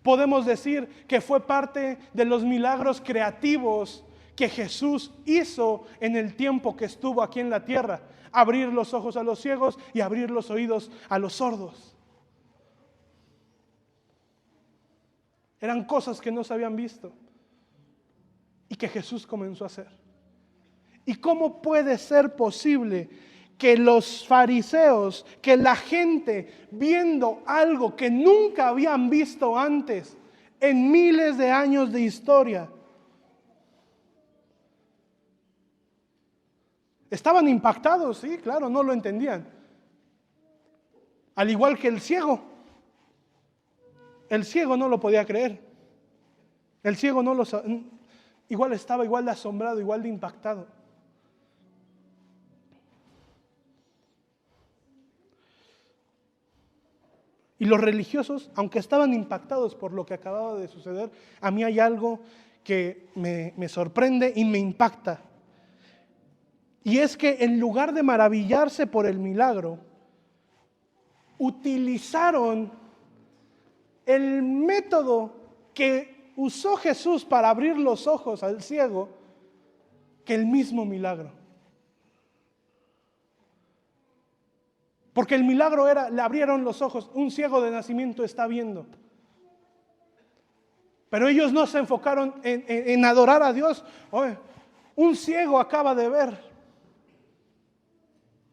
Podemos decir que fue parte de los milagros creativos que Jesús hizo en el tiempo que estuvo aquí en la tierra: abrir los ojos a los ciegos y abrir los oídos a los sordos. Eran cosas que no se habían visto y que Jesús comenzó a hacer. ¿Y cómo puede ser posible que los fariseos, que la gente, viendo algo que nunca habían visto antes en miles de años de historia, estaban impactados? Sí, claro, no lo entendían. Al igual que el ciego. El ciego no lo podía creer. El ciego igual estaba igual de asombrado, igual de impactado. Y los religiosos, aunque estaban impactados por lo que acababa de suceder, a mí hay algo que me sorprende y me impacta. Y es que en lugar de maravillarse por el milagro, utilizaron el método que usó Jesús para abrir los ojos al ciego, que el mismo milagro. Porque el milagro era, le abrieron los ojos, un ciego de nacimiento está viendo. Pero ellos no se enfocaron en adorar a Dios. Oye, un ciego acaba de ver.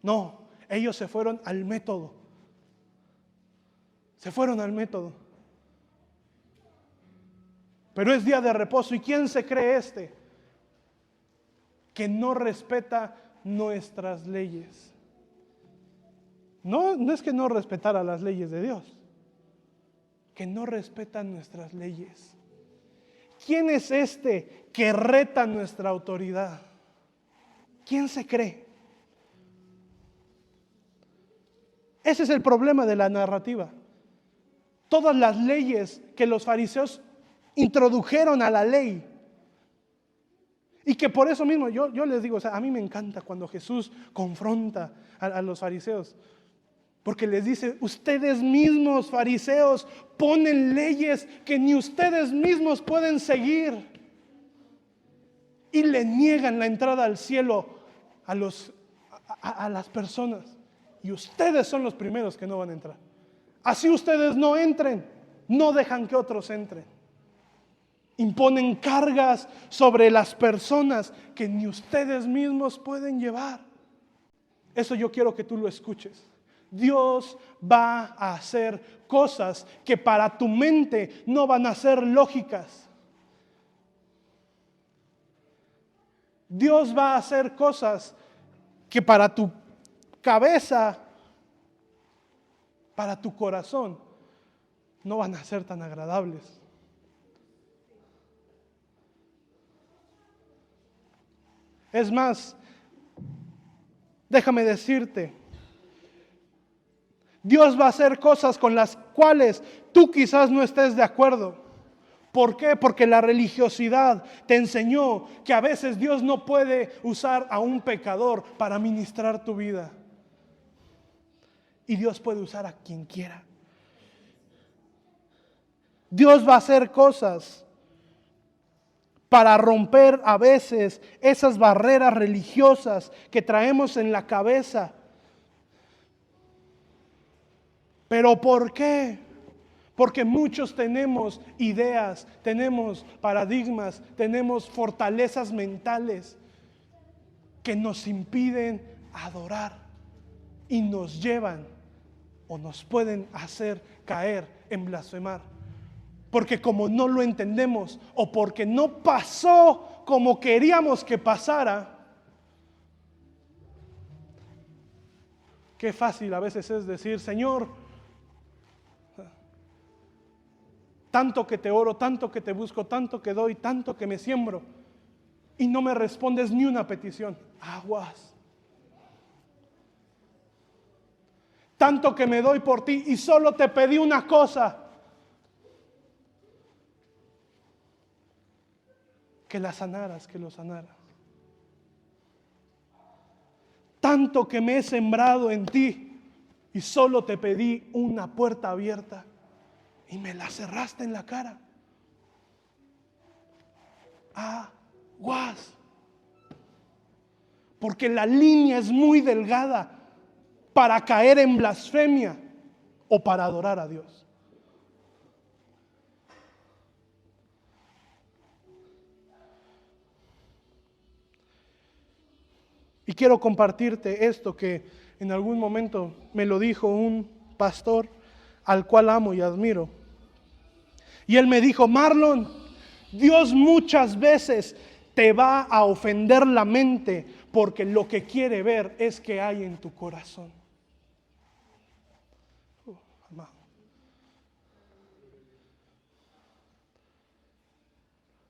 No, ellos se fueron al método. Se fueron al método. Pero es día de reposo. ¿Y quién se cree este? Que no respeta nuestras leyes. No es que no respetara las leyes de Dios, que no respeta nuestras leyes. ¿Quién es este que reta nuestra autoridad? ¿Quién se cree? Ese es el problema de la narrativa. Todas las leyes que los fariseos introdujeron a la ley, y que por eso mismo yo les digo, o sea, a mí me encanta cuando Jesús confronta a los fariseos. Porque les dice, ustedes mismos, fariseos, ponen leyes que ni ustedes mismos pueden seguir. Y le niegan la entrada al cielo a las personas. Y ustedes son los primeros que no van a entrar. Así ustedes no entren, no dejan que otros entren. Imponen cargas sobre las personas que ni ustedes mismos pueden llevar. Eso yo quiero que tú lo escuches. Dios va a hacer cosas que para tu mente no van a ser lógicas. Dios va a hacer cosas que para tu cabeza, para tu corazón, no van a ser tan agradables. Es más, déjame decirte, Dios va a hacer cosas con las cuales tú quizás no estés de acuerdo. ¿Por qué? Porque la religiosidad te enseñó que a veces Dios no puede usar a un pecador para ministrar tu vida. Y Dios puede usar a quien quiera. Dios va a hacer cosas para romper a veces esas barreras religiosas que traemos en la cabeza. ¿Pero por qué? Porque muchos tenemos ideas, tenemos paradigmas, tenemos fortalezas mentales que nos impiden adorar y nos llevan o nos pueden hacer caer en blasfemar. Porque como no lo entendemos o porque no pasó como queríamos que pasara, qué fácil a veces es decir, Señor, tanto que te oro, tanto que te busco, tanto que doy, tanto que me siembro, y no me respondes ni una petición. Aguas. Tanto que me doy por ti y solo te pedí una cosa. Que la sanaras, que lo sanara. Tanto que me he sembrado en ti y solo te pedí una puerta abierta. Y me la cerraste en la cara. Aguas. Porque la línea es muy delgada para caer en blasfemia o para adorar a Dios. Y quiero compartirte esto que en algún momento me lo dijo un pastor al cual amo y admiro. Y él me dijo, Marlon, Dios muchas veces te va a ofender la mente porque lo que quiere ver es que hay en tu corazón.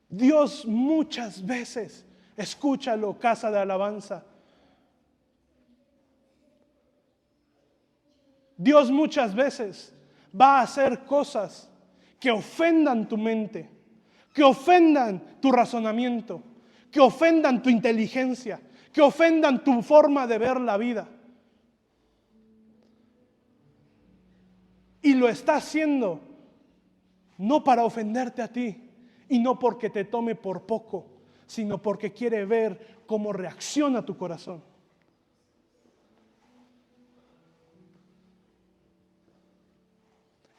Dios muchas veces, escúchalo, casa de alabanza. Dios muchas veces va a hacer cosas que ofendan tu mente, que ofendan tu razonamiento, que ofendan tu inteligencia, que ofendan tu forma de ver la vida. Y lo está haciendo no para ofenderte a ti y no porque te tome por poco, sino porque quiere ver cómo reacciona tu corazón.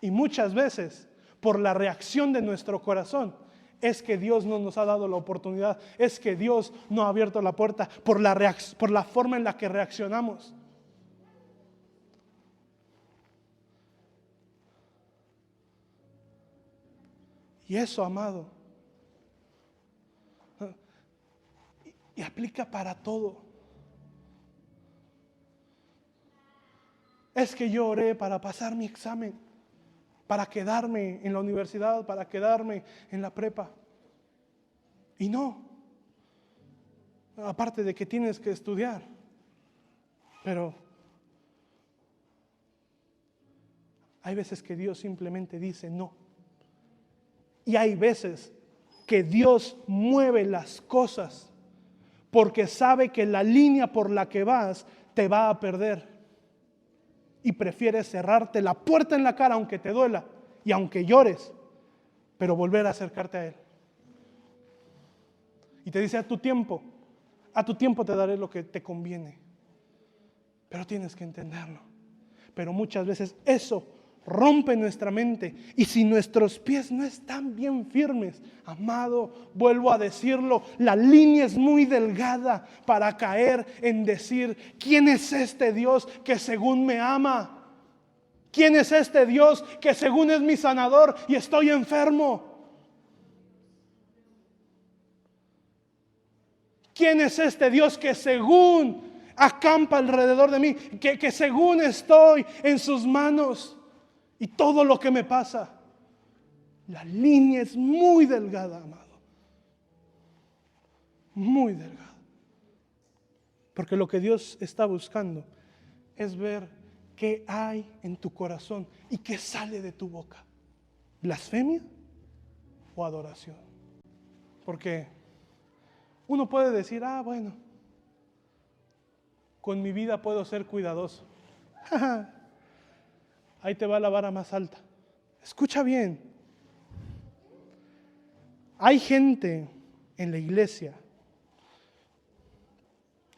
Y muchas veces, por la reacción de nuestro corazón, es que Dios no nos ha dado la oportunidad, es que Dios no ha abierto la puerta por la forma en la que reaccionamos. Y eso, amado, y aplica para todo. Es que yo oré para pasar mi examen, para quedarme en la universidad, para quedarme en la prepa. Y no, aparte de que tienes que estudiar, pero hay veces que Dios simplemente dice no. Y hay veces que Dios mueve las cosas porque sabe que la línea por la que vas te va a perder. Y prefieres cerrarte la puerta en la cara aunque te duela y aunque llores, pero volver a acercarte a Él. Y te dice a tu tiempo te daré lo que te conviene. Pero tienes que entenderlo. Pero muchas veces eso rompe nuestra mente. Y si nuestros pies no están bien firmes, amado, vuelvo a decirlo, la línea es muy delgada para caer en decir: ¿quién es este Dios que según me ama? ¿Quién es este Dios que según es mi sanador y estoy enfermo? ¿Quién es este Dios que según acampa alrededor de mí, que según estoy en sus manos y todo lo que me pasa? La línea es muy delgada, amado. Muy delgada. Porque lo que Dios está buscando es ver qué hay en tu corazón y qué sale de tu boca. ¿Blasfemia o adoración? Porque uno puede decir: bueno, con mi vida puedo ser cuidadoso. Ahí te va la vara más alta. Escucha bien. Hay gente en la iglesia,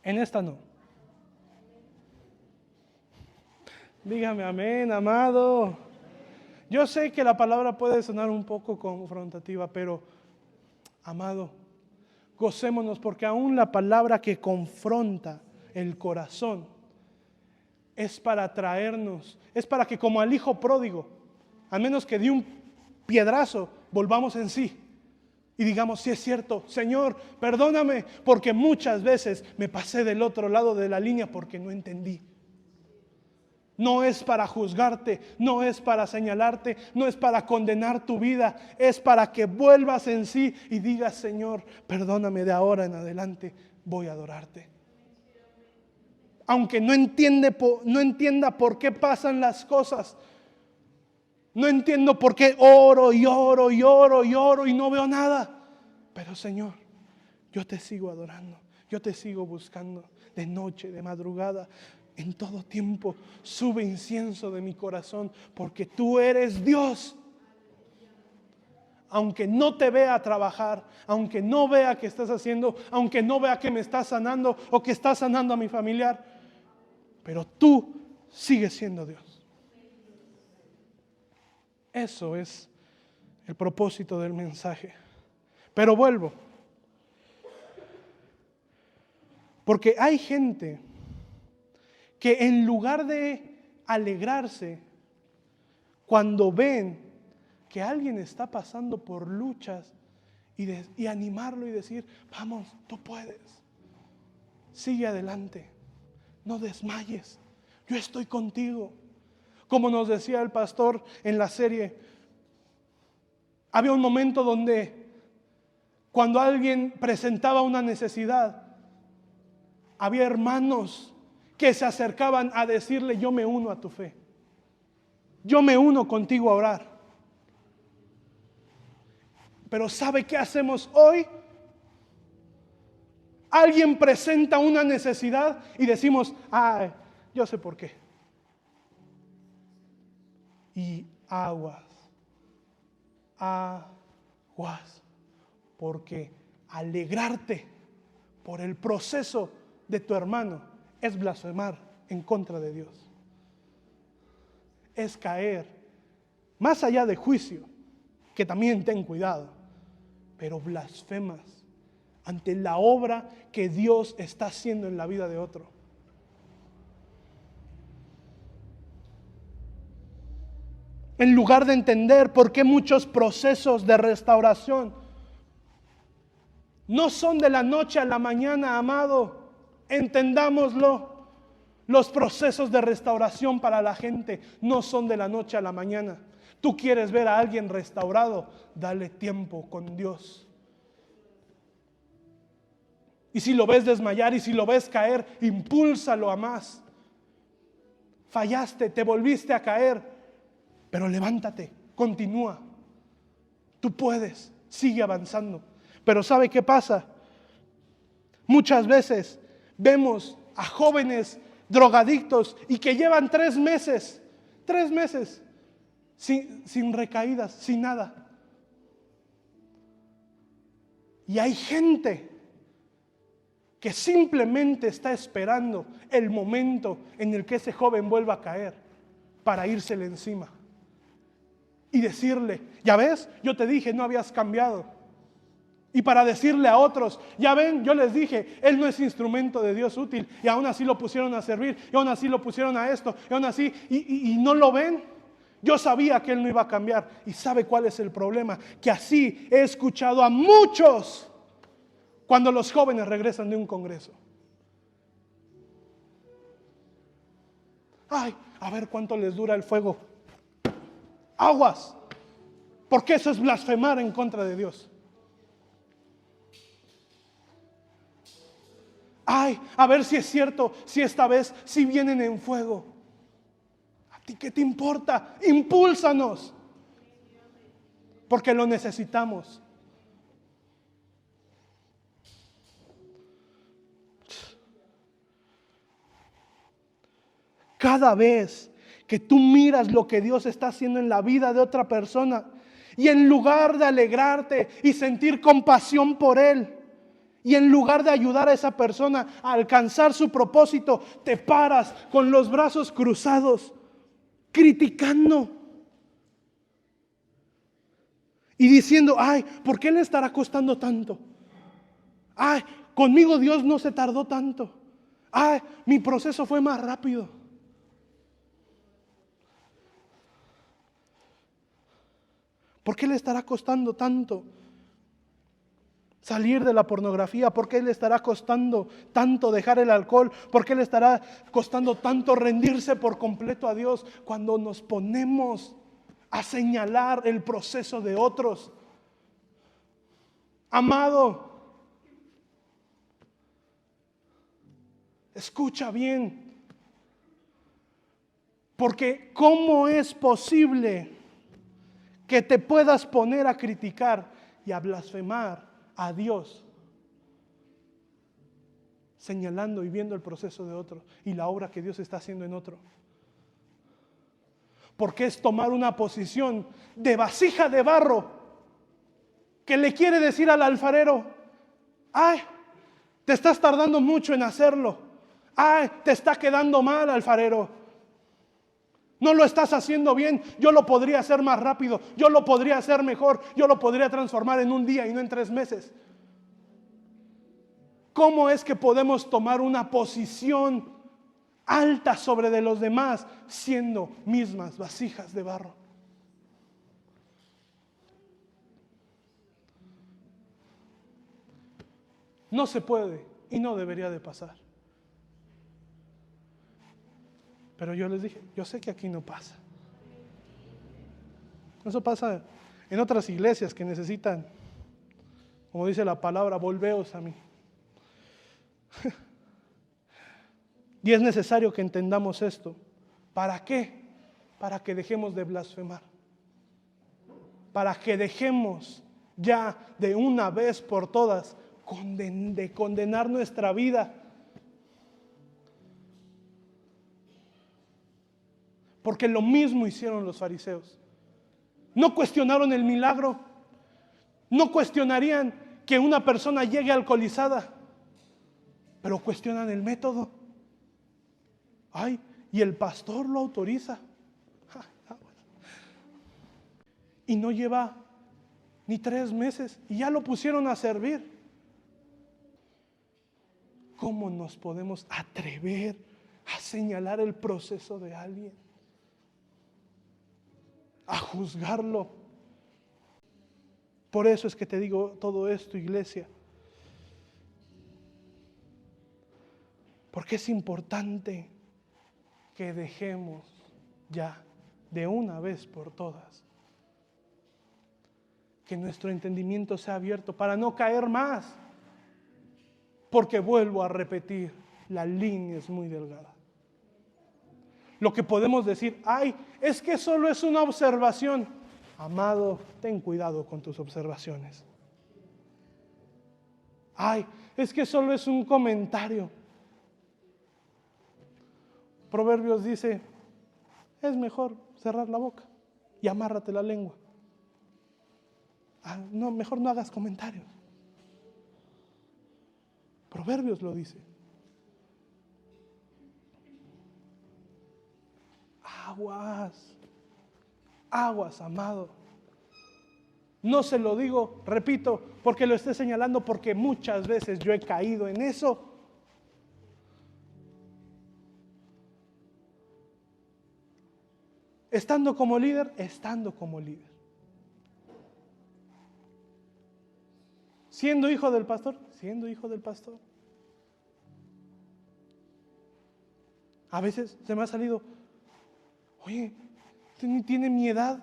en esta no. Dígame amén, amado. Yo sé que la palabra puede sonar un poco confrontativa, pero, amado, gocémonos, porque aún la palabra que confronta el corazón es para traernos, es para que, como al hijo pródigo, al menos que de un piedrazo, volvamos en sí y digamos: sí, es cierto, Señor, perdóname, porque muchas veces me pasé del otro lado de la línea porque no entendí. No es para juzgarte, no es para señalarte, no es para condenar tu vida, es para que vuelvas en sí y digas: Señor, perdóname, de ahora en adelante voy a adorarte. Aunque no entienda por qué pasan las cosas, no entiendo por qué oro y oro y oro y oro y no veo nada, pero Señor, yo te sigo adorando, yo te sigo buscando de noche, de madrugada. En todo tiempo sube incienso de mi corazón, porque tú eres Dios. Aunque no te vea trabajar, aunque no vea que estás haciendo, aunque no vea que me estás sanando o que estás sanando a mi familiar, pero tú sigues siendo Dios. Eso es el propósito del mensaje. Pero vuelvo, porque hay gente que en lugar de alegrarse cuando ven que alguien está pasando por luchas y animarlo y decir: vamos, tú puedes, sigue adelante, no desmayes, yo estoy contigo. Como nos decía el pastor en la serie, había un momento donde cuando alguien presentaba una necesidad, había hermanos que se acercaban a decirle: yo me uno a tu fe. Yo me uno contigo a orar. Pero ¿sabe qué hacemos hoy? Alguien presenta una necesidad y decimos, yo sé por qué. Y aguas, porque alegrarte por el proceso de tu hermano es blasfemar en contra de Dios. Es caer más allá de juicio, que también ten cuidado, pero blasfemas ante la obra que Dios está haciendo en la vida de otro. En lugar de entender por qué muchos procesos de restauración no son de la noche a la mañana, amado, entendámoslo. Los procesos de restauración para la gente no son de la noche a la mañana. Tú quieres ver a alguien restaurado, dale tiempo con Dios. Y si lo ves desmayar y si lo ves caer, impúlsalo a más. Fallaste, te volviste a caer, pero levántate, continúa. Tú puedes, sigue avanzando. Pero ¿sabe qué pasa? Muchas veces vemos a jóvenes drogadictos y que llevan 3 meses sin recaídas, sin nada. Y hay gente que simplemente está esperando el momento en el que ese joven vuelva a caer para írsele encima y decirle, ya ves, yo te dije, no habías cambiado. Y para decirle a otros, ya ven, yo les dije, él no es instrumento de Dios útil, y aún así lo pusieron a servir, y aún así lo pusieron a esto, y aún así, y no lo ven. Yo sabía que él no iba a cambiar. ¿Y sabe cuál es el problema? Que así he escuchado a muchos cuando los jóvenes regresan de un congreso. Ay, a ver cuánto les dura el fuego. Aguas, porque eso es blasfemar en contra de Dios. Ay, a ver si es cierto, si esta vez si vienen en fuego. ¿A ti qué te importa? Impúlsanos, porque lo necesitamos. Cada vez que tú miras lo que Dios está haciendo en la vida de otra persona y en lugar de alegrarte y sentir compasión por él, y en lugar de ayudar a esa persona a alcanzar su propósito, te paras con los brazos cruzados, criticando y diciendo, ay, ¿por qué le estará costando tanto? Ay, conmigo Dios no se tardó tanto. Ay, mi proceso fue más rápido. ¿Por qué le estará costando tanto salir de la pornografía? ¿Por qué le estará costando tanto dejar el alcohol? ¿Por qué le estará costando tanto rendirse por completo a Dios? Cuando nos ponemos a señalar el proceso de otros. Amado, escucha bien. Porque ¿cómo es posible que te puedas poner a criticar y a blasfemar a Dios, señalando y viendo el proceso de otro y la obra que Dios está haciendo en otro? Porque es tomar una posición de vasija de barro que le quiere decir al alfarero, ay, te estás tardando mucho en hacerlo, ay, te está quedando mal, alfarero, no lo estás haciendo bien, yo lo podría hacer más rápido, yo lo podría hacer mejor, yo lo podría transformar en un día y no en 3 meses. ¿Cómo es que podemos tomar una posición alta sobre de los demás siendo mismas vasijas de barro? No se puede y no debería de pasar. Pero yo les dije, yo sé que aquí no pasa. Eso pasa en otras iglesias que necesitan, como dice la palabra, volveos a mí. Y es necesario que entendamos esto. ¿Para qué? para que dejemos de blasfemar, para que dejemos ya de una vez por todas de condenar nuestra vida. Porque lo mismo hicieron los fariseos. No cuestionaron el milagro, no cuestionarían que una persona llegue alcoholizada, pero cuestionan el método. Ay, y el pastor lo autoriza. Y no lleva ni 3 meses y ya lo pusieron a servir. ¿Cómo nos podemos atrever a señalar el proceso de alguien? A juzgarlo. Por eso es que te digo todo esto, iglesia. Porque es importante que dejemos ya de una vez por todas, que nuestro entendimiento sea abierto para no caer más. Porque vuelvo a repetir, la línea es muy delgada. Lo que podemos decir, ay, es que solo es una observación. Amado, ten cuidado con tus observaciones. Ay, es que solo es un comentario. Proverbios dice, es mejor cerrar la boca y amárrate la lengua. No, mejor no hagas comentarios. Proverbios lo dice. Aguas, amado. No se lo digo, repito, porque lo esté señalando, porque muchas veces yo he caído en eso. Estando como líder. Siendo hijo del pastor. A veces se me ha salido, oye, tiene mi edad,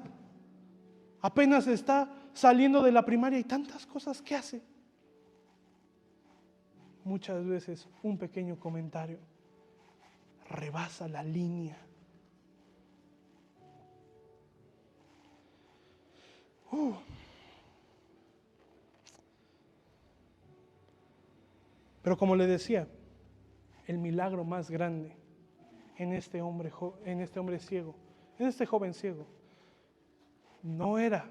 apenas está saliendo de la primaria y tantas cosas que hace. Muchas veces un pequeño comentario rebasa la línea. Pero como le decía, el milagro más grande en este joven ciego, no era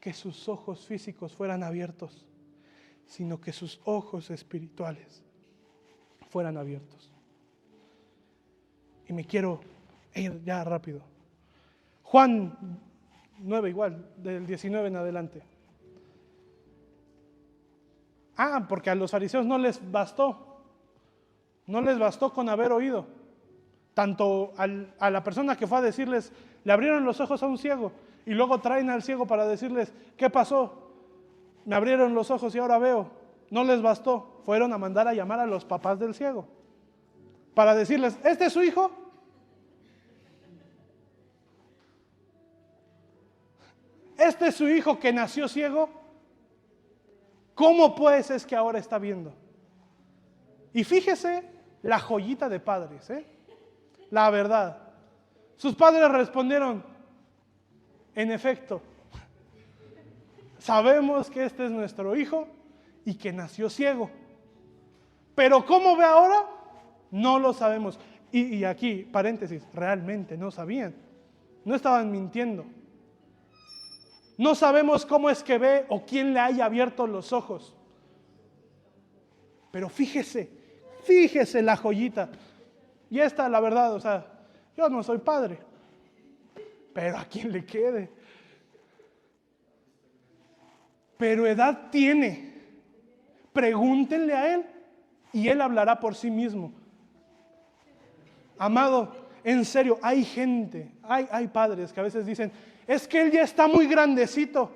que sus ojos físicos fueran abiertos, sino que sus ojos espirituales fueran abiertos. Y me quiero ir ya rápido. Juan 9 igual, del 19 en adelante. Porque a los fariseos no les bastó con haber oído. Tanto a la persona que fue a decirles, le abrieron los ojos a un ciego, y luego traen al ciego para decirles, ¿qué pasó? Me abrieron los ojos y ahora veo. No les bastó, fueron a mandar a llamar a los papás del ciego para decirles, ¿este es su hijo? ¿Este es su hijo que nació ciego? ¿Cómo pues es que ahora está viendo? Y fíjese la joyita de padres, la verdad. Sus padres respondieron, en efecto, sabemos que este es nuestro hijo y que nació ciego. Pero ¿cómo ve ahora? No lo sabemos. Y aquí, paréntesis, realmente no sabían. No estaban mintiendo. No sabemos cómo es que ve o quién le haya abierto los ojos. Pero fíjese la joyita. Y esta, la verdad, yo no soy padre, pero a quien le quede. Pero edad tiene. Pregúntenle a él y él hablará por sí mismo. Amado, en serio, hay gente, hay padres que a veces dicen, es que él ya está muy grandecito.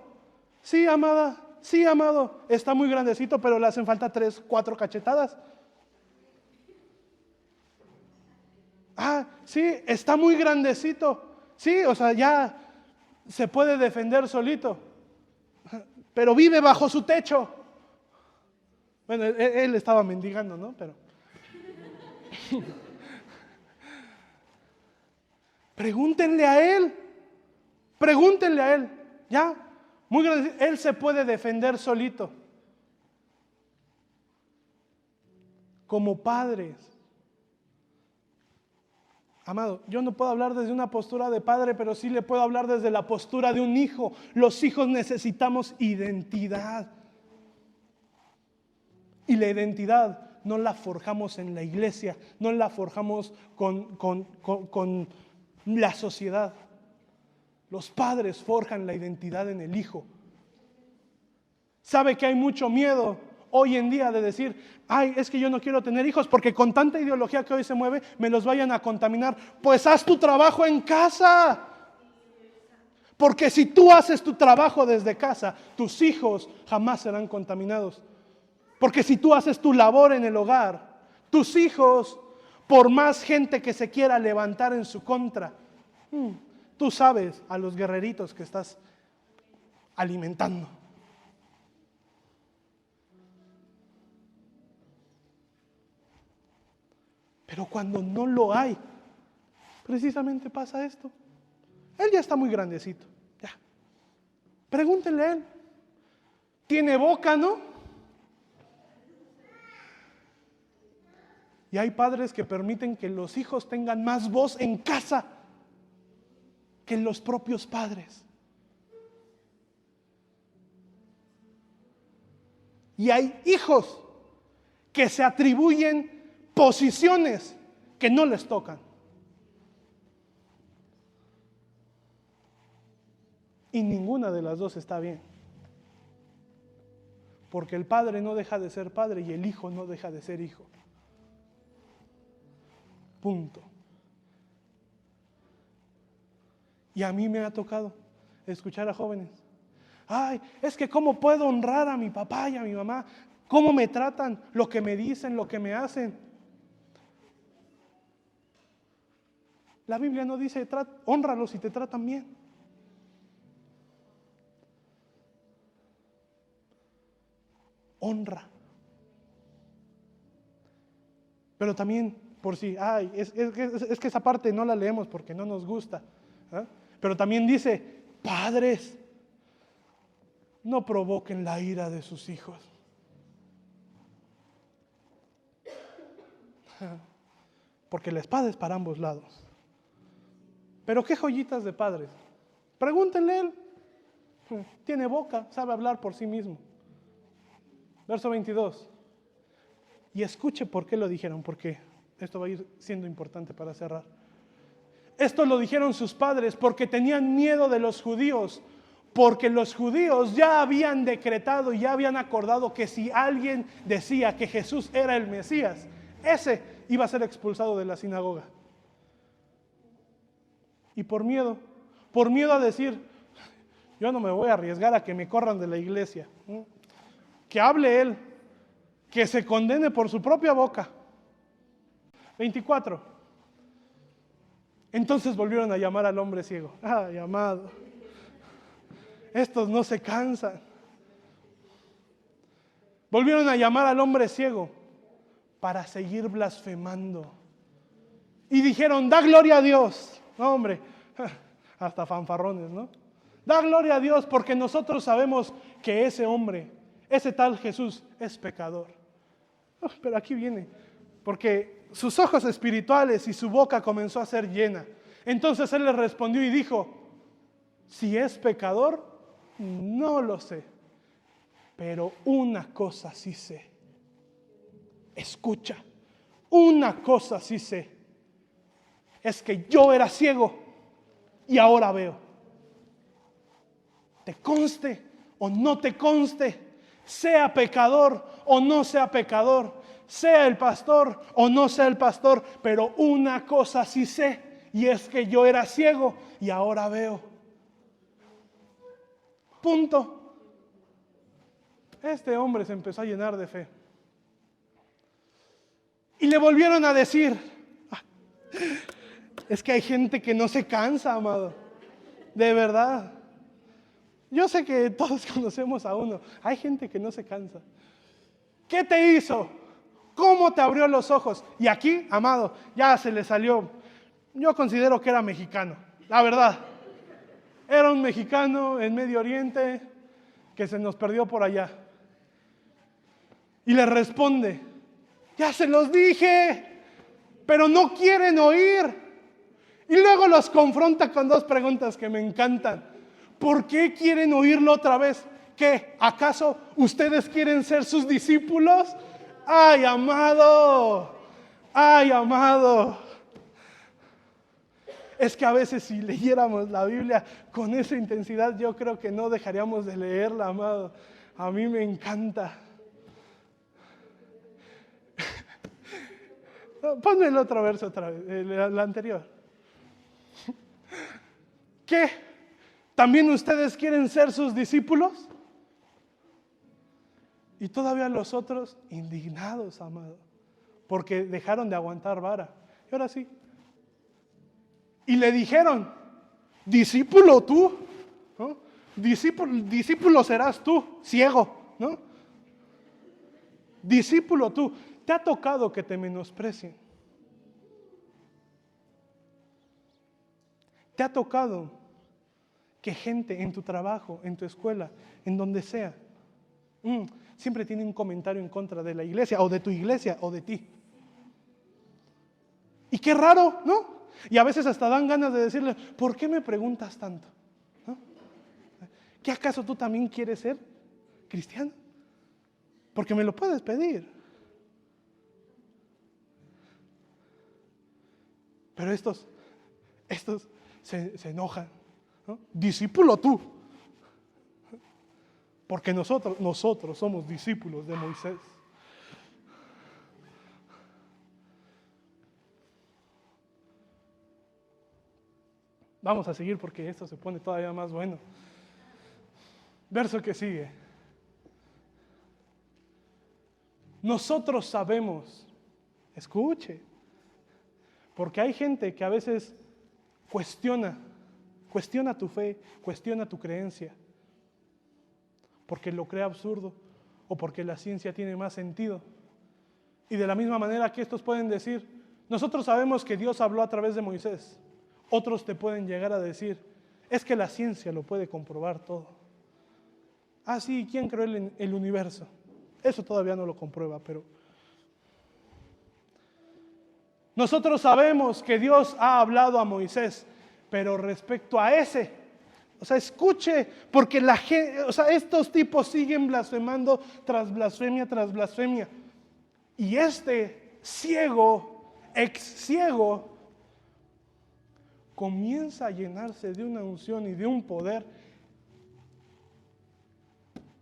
Sí, amada, sí, amado, está muy grandecito, pero le hacen falta 3, 4 cachetadas. Sí, está muy grandecito. Sí, ya se puede defender solito, pero vive bajo su techo. Bueno, él estaba mendigando, ¿no? Pregúntenle a Él. Pregúntenle a Él. Ya, muy grande. Él se puede defender solito. Como padres. Amado, yo no puedo hablar desde una postura de padre, pero sí le puedo hablar desde la postura de un hijo. Los hijos necesitamos identidad. Y la identidad no la forjamos en la iglesia, no la forjamos con la sociedad. Los padres forjan la identidad en el hijo. ¿Sabe que hay mucho miedo hoy en día de decir, ay, es que yo no quiero tener hijos porque con tanta ideología que hoy se mueve, me los vayan a contaminar? Pues haz tu trabajo en casa. Porque si tú haces tu trabajo desde casa, tus hijos jamás serán contaminados. Porque si tú haces tu labor en el hogar, tus hijos, por más gente que se quiera levantar en su contra, tú sabes a los guerreritos que estás alimentando. Pero cuando no lo hay, precisamente pasa esto. Él ya está muy grandecito. Ya. Pregúntenle a él. Tiene boca, ¿no? Y hay padres que permiten que los hijos tengan más voz en casa que los propios padres. Y hay hijos que se atribuyen posiciones que no les tocan. Y ninguna de las dos está bien. Porque el padre no deja de ser padre y el hijo no deja de ser hijo. Punto. Y a mí me ha tocado escuchar a jóvenes. Ay, es que ¿cómo puedo honrar a mi papá y a mi mamá? ¿Cómo me tratan? Lo que me dicen, lo que me hacen. La Biblia no dice, hónralos si te tratan bien. Honra. Pero también, por si, ay, es que esa parte no la leemos porque no nos gusta. ¿Eh? Pero también dice, padres, no provoquen la ira de sus hijos. Porque la espada es para ambos lados. Pero qué joyitas de padres. Pregúntenle a él. Tiene boca, sabe hablar por sí mismo. Verso 22. Y escuche por qué lo dijeron, porque esto va a ir siendo importante para cerrar. Esto lo dijeron sus padres porque tenían miedo de los judíos, porque los judíos ya habían decretado y ya habían acordado que si alguien decía que Jesús era el Mesías, ese iba a ser expulsado de la sinagoga. Y por miedo a decir, yo no me voy a arriesgar a que me corran de la iglesia. Que hable él, que se condene por su propia boca. 24. Entonces volvieron a llamar al hombre ciego. Ay, amado, estos no se cansan. Volvieron a llamar al hombre ciego para seguir blasfemando. Y dijeron, da gloria a Dios. No, hombre, hasta fanfarrones, ¿no? Da gloria a Dios porque nosotros sabemos que ese hombre, ese tal Jesús, es pecador. Pero aquí viene, porque sus ojos espirituales y su boca comenzó a ser llena. Entonces él les respondió y dijo, si es pecador, no lo sé, pero una cosa sí sé. Escucha, una cosa sí sé, es que yo era ciego y ahora veo. Te conste o no te conste, sea pecador o no sea pecador, sea el pastor o no sea el pastor, pero una cosa sí sé, y es que yo era ciego y ahora veo. Punto. Este hombre se empezó a llenar de fe. Y le volvieron a decir, es que hay gente que no se cansa, amado. De verdad. Yo sé que todos conocemos a uno. Hay gente que no se cansa. ¿Qué te hizo? ¿Cómo te abrió los ojos? Y aquí, amado, ya se le salió. yo considero que era mexicano, la verdad. Era un mexicano en Medio Oriente que se nos perdió por allá. Y le responde, ya se los dije, pero no quieren oír. Y luego los confronta con dos preguntas que me encantan. ¿Por qué quieren oírlo otra vez? ¿Qué? ¿Acaso ustedes quieren ser sus discípulos? ¡Ay, amado! ¡Ay, amado! Es que a veces si leyéramos la Biblia con esa intensidad, yo creo que no dejaríamos de leerla, amado. A mí me encanta. Ponme el otro verso otra vez, el anterior. ¿Qué? ¿También ustedes quieren ser sus discípulos? Y todavía los otros indignados, amado, porque dejaron de aguantar vara. Y ahora sí. Y le dijeron, discípulo tú, ¿no? Discípulo serás tú, ciego, ¿no? Discípulo tú. ¿Te ha tocado que te menosprecien? ¿Te ha tocado que gente en tu trabajo, en tu escuela, en donde sea, siempre tiene un comentario en contra de la iglesia, o de tu iglesia, o de ti? Y qué raro, ¿no? Y a veces hasta dan ganas de decirle, ¿por qué me preguntas tanto? ¿No? ¿Qué acaso tú también quieres ser cristiano? Porque me lo puedes pedir. Pero estos se enojan, ¿no? Discípulo tú. Porque nosotros somos discípulos de Moisés. Vamos a seguir porque esto se pone todavía más bueno. Verso que sigue. Nosotros sabemos, escuche, porque hay gente que a veces cuestiona tu fe, cuestiona tu creencia, porque lo cree absurdo o porque la ciencia tiene más sentido. Y de la misma manera que estos pueden decir, nosotros sabemos que Dios habló a través de Moisés. Otros te pueden llegar a decir, es que la ciencia lo puede comprobar todo. Ah, sí, ¿quién creó el universo? Eso todavía no lo comprueba, pero nosotros sabemos que Dios ha hablado a Moisés, pero respecto a ese, escuche, porque la gente, estos tipos siguen blasfemando tras blasfemia. Y este ciego, ex ciego, comienza a llenarse de una unción y de un poder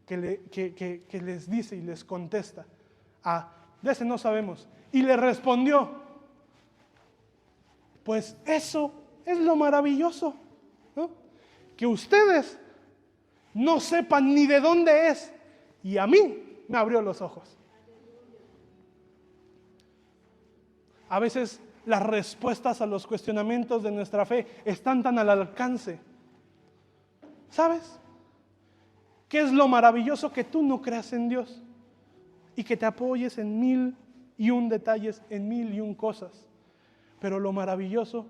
que les dice y les contesta, de ese no sabemos. Y le respondió, pues eso es lo maravilloso, ¿no? Que ustedes no sepan ni de dónde es, y a mí me abrió los ojos. A veces las respuestas a los cuestionamientos de nuestra fe están tan al alcance. ¿Sabes? ¿Qué es lo maravilloso? Que tú no creas en Dios y que te apoyes en 1001 detalles, en 1001 cosas. Pero lo maravilloso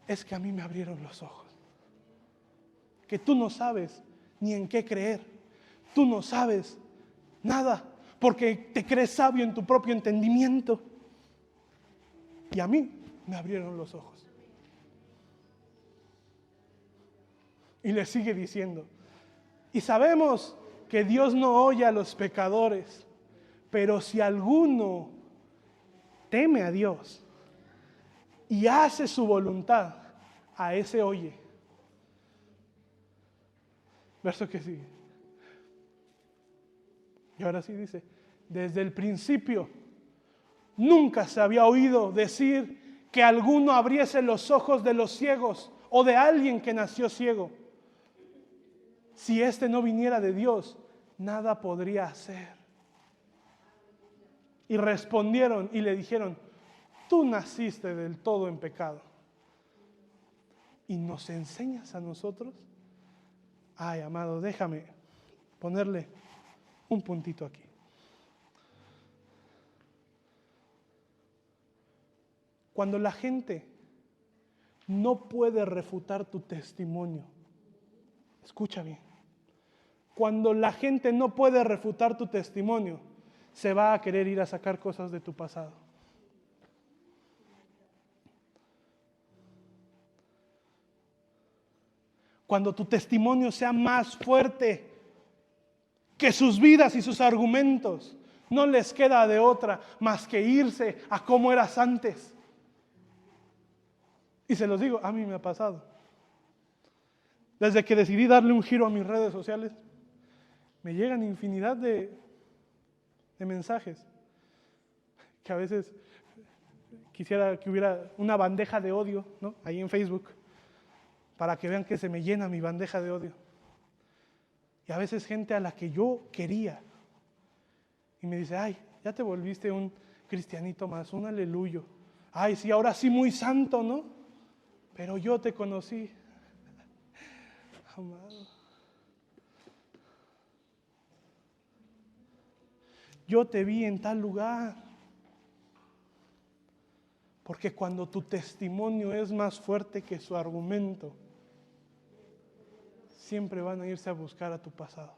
es que a mí me abrieron los ojos. Que tú no sabes ni en qué creer. Tú no sabes nada porque te crees sabio en tu propio entendimiento. Y a mí me abrieron los ojos. Y le sigue diciendo, y sabemos que Dios no oye a los pecadores, pero si alguno teme a Dios y hace su voluntad, a ese oye. Verso que sigue. Y ahora sí dice, desde el principio nunca se había oído decir que alguno abriese los ojos de los ciegos o de alguien que nació ciego. Si éste no viniera de Dios, nada podría hacer. Y respondieron y le dijeron, tú naciste del todo en pecado y nos enseñas a nosotros. Ay, amado, déjame ponerle un puntito aquí. Cuando la gente no puede refutar tu testimonio. Escucha bien. Cuando la gente no puede refutar tu testimonio, se va a querer ir a sacar cosas de tu pasado. Cuando tu testimonio sea más fuerte que sus vidas y sus argumentos, no les queda de otra más que irse a cómo eras antes. Y se los digo, a mí me ha pasado. Desde que decidí darle un giro a mis redes sociales, me llegan infinidad de mensajes que a veces quisiera que hubiera una bandeja de odio, ¿no? Ahí en Facebook, para que vean que se me llena mi bandeja de odio. Y a veces gente a la que yo quería y me dice, ay, ya te volviste un cristianito más, un aleluyo. Ay, sí, ahora sí muy santo, ¿no? Pero yo te conocí. Amado. Yo te vi en tal lugar. Porque cuando tu testimonio es más fuerte que su argumento, siempre van a irse a buscar a tu pasado.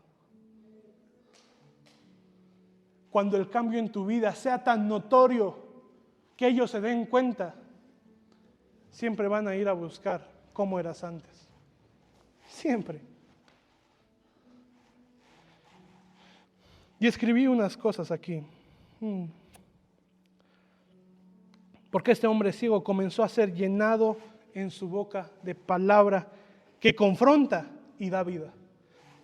Cuando el cambio en tu vida sea tan notorio que ellos se den cuenta, siempre van a ir a buscar cómo eras antes. Siempre. Y escribí unas cosas aquí. Porque este hombre ciego comenzó a ser llenado en su boca de palabra que confronta y da vida.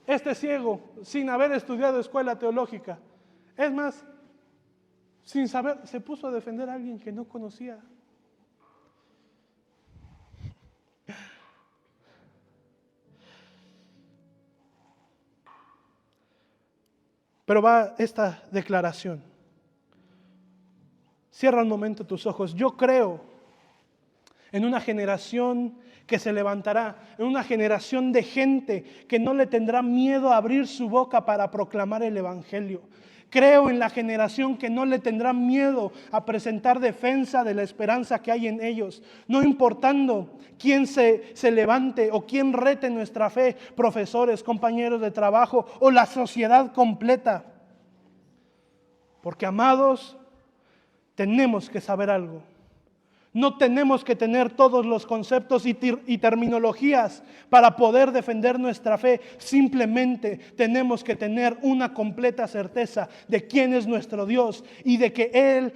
Este ciego, sin haber estudiado escuela teológica, es más, sin saber, se puso a defender a alguien que no conocía. Pero va esta declaración. Cierra un momento tus ojos. Yo creo en una generación que se levantará, en una generación de gente que no le tendrá miedo a abrir su boca para proclamar el Evangelio. Creo en la generación que no le tendrá miedo a presentar defensa de la esperanza que hay en ellos, no importando quién se levante o quién rete nuestra fe, profesores, compañeros de trabajo o la sociedad completa. Porque, amados, tenemos que saber algo. No tenemos que tener todos los conceptos y terminologías para poder defender nuestra fe. Simplemente tenemos que tener una completa certeza de quién es nuestro Dios y de que Él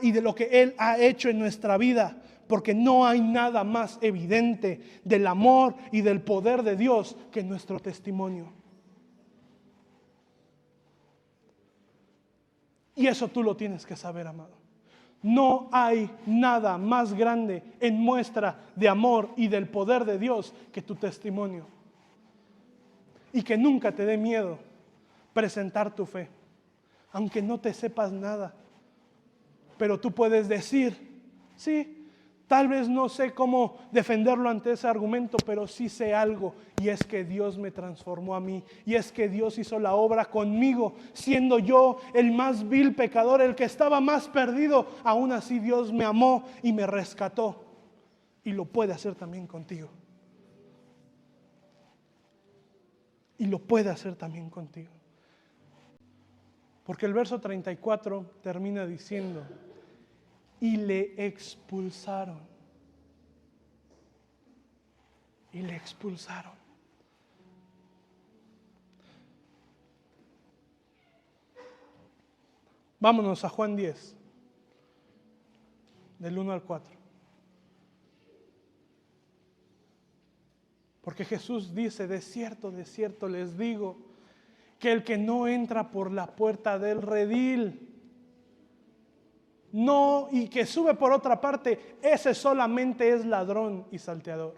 y de lo que Él ha hecho en nuestra vida. Porque no hay nada más evidente del amor y del poder de Dios que nuestro testimonio. Y eso tú lo tienes que saber, amado. No hay nada más grande en muestra de amor y del poder de Dios que tu testimonio. Y que nunca te dé miedo presentar tu fe, aunque no te sepas nada. Pero tú puedes decir, sí, tal vez no sé cómo defenderlo ante ese argumento, pero sí sé algo, y es que Dios me transformó a mí, y es que Dios hizo la obra conmigo, siendo yo el más vil pecador, el que estaba más perdido, aún así Dios me amó y me rescató, y lo puede hacer también contigo. Y lo puede hacer también contigo. Porque el verso 34 termina diciendo, y le expulsaron. Y le expulsaron. Vámonos a Juan 10, del 1 al 4. Porque Jesús dice, de cierto les digo, que el que no entra por la puerta del redil, no, y que sube por otra parte, ese solamente es ladrón y salteador.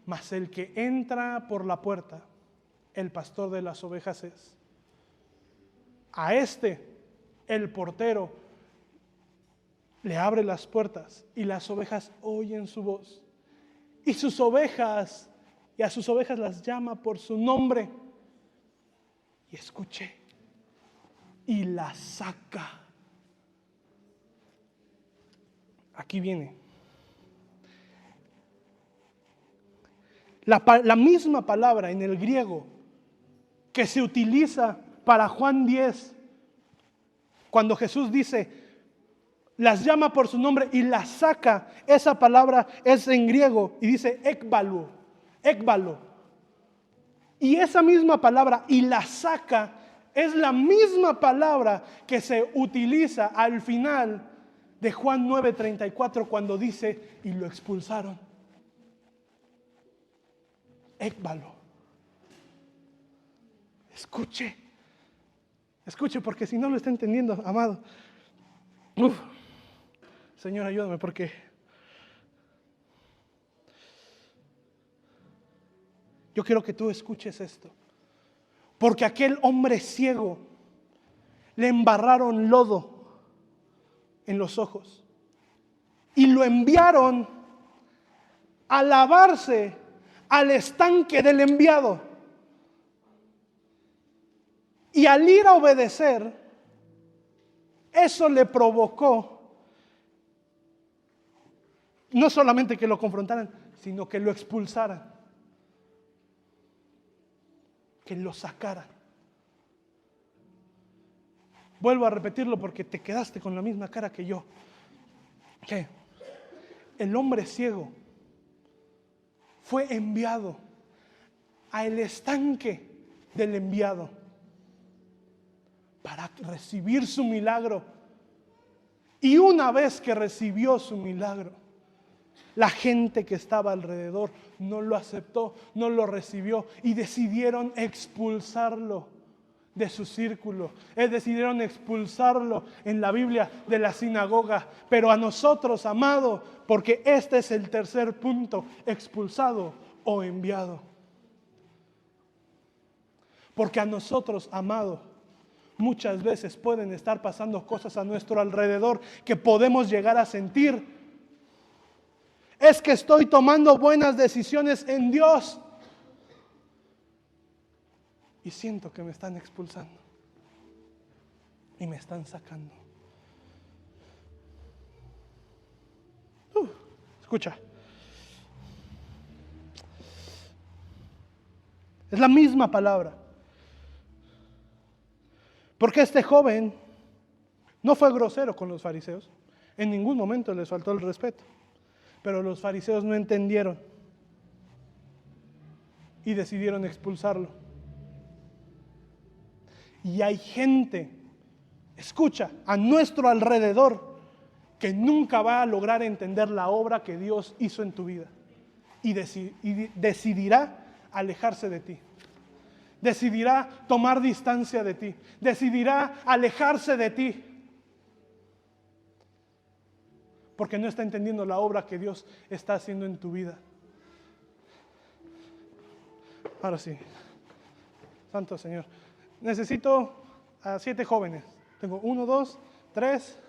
Mas el que entra por la puerta, el pastor de las ovejas es. A este, el portero, le abre las puertas y las ovejas oyen su voz. Y a sus ovejas las llama por su nombre. Y escuche, y las saca. Aquí viene. La misma palabra en el griego que se utiliza para Juan 10, cuando Jesús dice, las llama por su nombre y las saca, esa palabra es en griego y dice ekbalo. Y esa misma palabra y la saca es la misma palabra que se utiliza al final de Juan 9:34 cuando dice y lo expulsaron. Ekbalo. Escuche porque si no lo está entendiendo, amado. Señor, ayúdame porque yo quiero que tú escuches esto. Porque aquel hombre ciego le embarraron lodo en los ojos y lo enviaron a lavarse al estanque del enviado. Y al ir a obedecer, eso le provocó no solamente que lo confrontaran, sino que lo expulsaran, que lo sacaran. Vuelvo a repetirlo porque te quedaste con la misma cara que yo. ¿Qué? El hombre ciego fue enviado al estanque del enviado para recibir su milagro. Y una vez que recibió su milagro, la gente que estaba alrededor no lo aceptó, no lo recibió y decidieron expulsarlo de su círculo. Decidieron expulsarlo en la Biblia de la sinagoga. Pero a nosotros, amado, porque este es el tercer punto, expulsado o enviado. Porque a nosotros, amado, muchas veces pueden estar pasando cosas a nuestro alrededor que podemos llegar a sentir. Es que estoy tomando buenas decisiones en Dios y siento que me están expulsando y me están sacando. Escucha. Es la misma palabra. Porque este joven no fue grosero con los fariseos. En ningún momento les faltó el respeto. Pero los fariseos no entendieron y decidieron expulsarlo. Y hay gente, escucha, a nuestro alrededor que nunca va a lograr entender la obra que Dios hizo en tu vida y decidirá alejarse de ti. Decidirá tomar distancia de ti. Decidirá alejarse de ti. Porque no está entendiendo la obra que Dios está haciendo en tu vida. Ahora sí. Santo Señor. Necesito a 7 jóvenes. Tengo 1, 2, 3,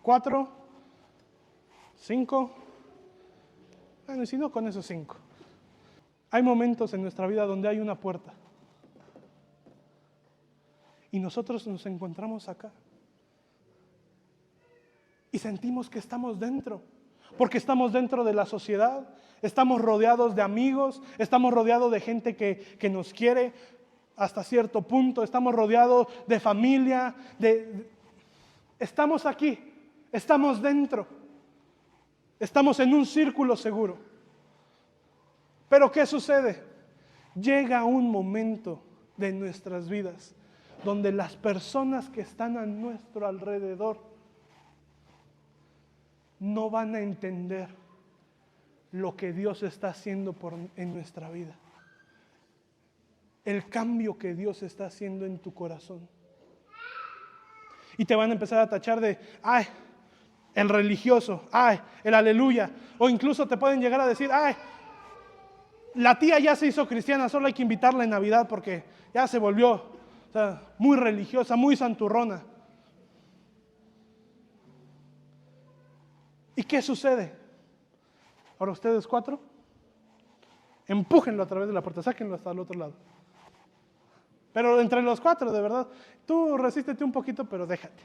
4, 5. Bueno, y si no, con esos 5. Hay momentos en nuestra vida donde hay una puerta. Y nosotros nos encontramos acá. Y sentimos que estamos dentro, porque estamos dentro de la sociedad, estamos rodeados de amigos, estamos rodeados de gente que nos quiere hasta cierto punto, estamos rodeados de familia, estamos aquí, estamos dentro, estamos en un círculo seguro. Pero ¿qué sucede? Llega un momento de nuestras vidas donde las personas que están a nuestro alrededor no van a entender lo que Dios está haciendo en nuestra vida. El cambio que Dios está haciendo en tu corazón. Y te van a empezar a tachar de, ay, el religioso, ay, el aleluya. O incluso te pueden llegar a decir, ay, la tía ya se hizo cristiana, solo hay que invitarla en Navidad porque ya se volvió, muy religiosa, muy santurrona. ¿Y qué sucede? Ahora ustedes 4, empújenlo a través de la puerta, sáquenlo hasta el otro lado. Pero entre los 4, de verdad, tú resístete un poquito, pero déjate.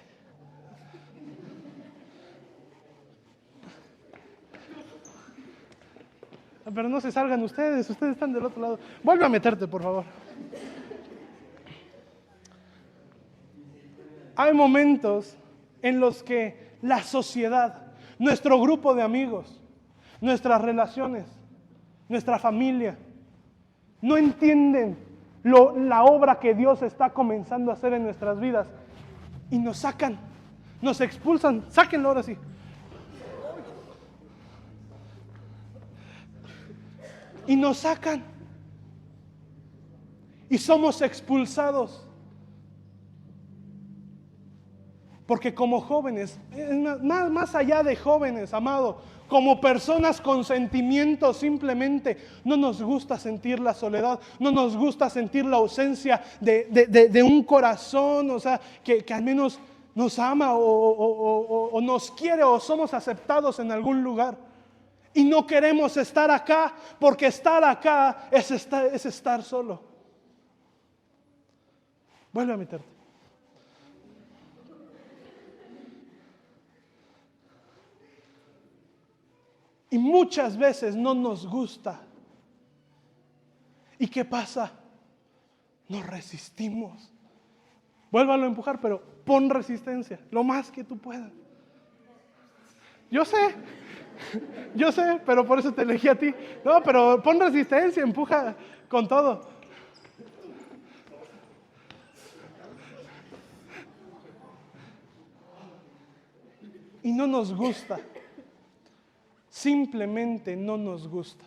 Pero no se salgan ustedes están del otro lado. Vuelve a meterte, por favor. Hay momentos en los que la sociedad, nuestro grupo de amigos, nuestras relaciones, nuestra familia, no entienden la obra que Dios está comenzando a hacer en nuestras vidas y nos sacan, nos expulsan. Sáquenlo ahora sí. Y nos sacan. Y somos expulsados. Porque como jóvenes, más allá de jóvenes, amado, como personas con sentimientos simplemente, no nos gusta sentir la soledad, no nos gusta sentir la ausencia de un corazón, o sea, que al menos nos ama o nos quiere o somos aceptados en algún lugar. Y no queremos estar acá, porque estar acá es estar solo. Vuelve a meterte. Y muchas veces no nos gusta. ¿Y qué pasa? Nos resistimos. Vuélvalo a empujar, pero pon resistencia, lo más que tú puedas. Yo sé, pero por eso te elegí a ti. No, pero pon resistencia, empuja con todo. Y no nos gusta. Simplemente no nos gusta.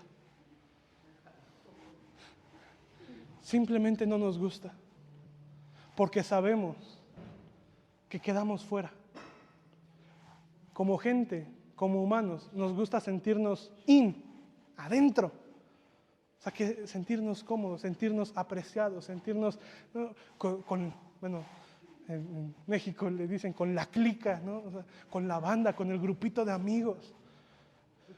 Simplemente no nos gusta. Porque sabemos que quedamos fuera. Como gente, como humanos, nos gusta sentirnos adentro. O sea, que sentirnos cómodos, sentirnos apreciados, sentirnos, ¿no? En México le dicen con la clica, ¿no? O sea, con la banda, con el grupito de amigos.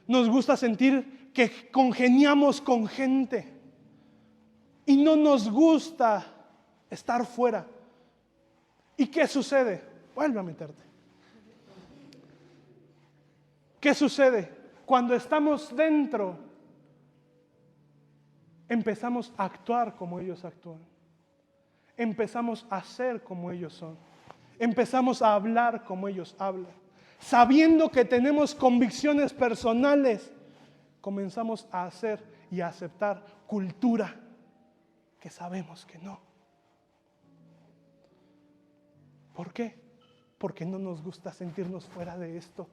Nos gusta sentir que congeniamos con gente. Y no nos gusta estar fuera. ¿Y qué sucede? Vuelve a meterte. ¿Qué sucede? Cuando estamos dentro, empezamos a actuar como ellos actúan. Empezamos a ser como ellos son. Empezamos a hablar como ellos hablan. Sabiendo que tenemos convicciones personales, comenzamos a hacer y a aceptar cultura que sabemos que no. ¿Por qué? Porque no nos gusta sentirnos fuera de esto.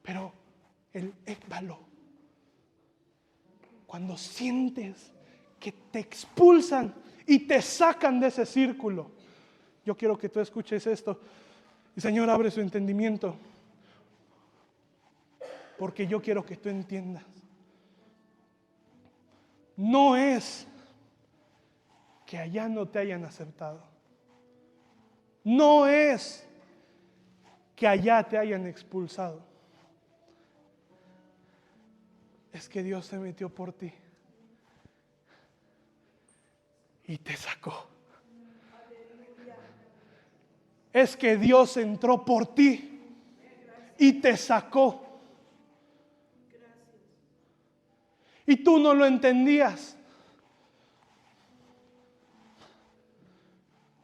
Pero el écbalo, cuando sientes que te expulsan y te sacan de ese círculo, yo quiero que tú escuches esto. Y Señor, abre su entendimiento, porque yo quiero que tú entiendas. No es que allá no te hayan aceptado. No es que allá te hayan expulsado. Es que Dios se metió por ti y te sacó. Es que Dios entró por ti y te sacó. Y tú no lo entendías.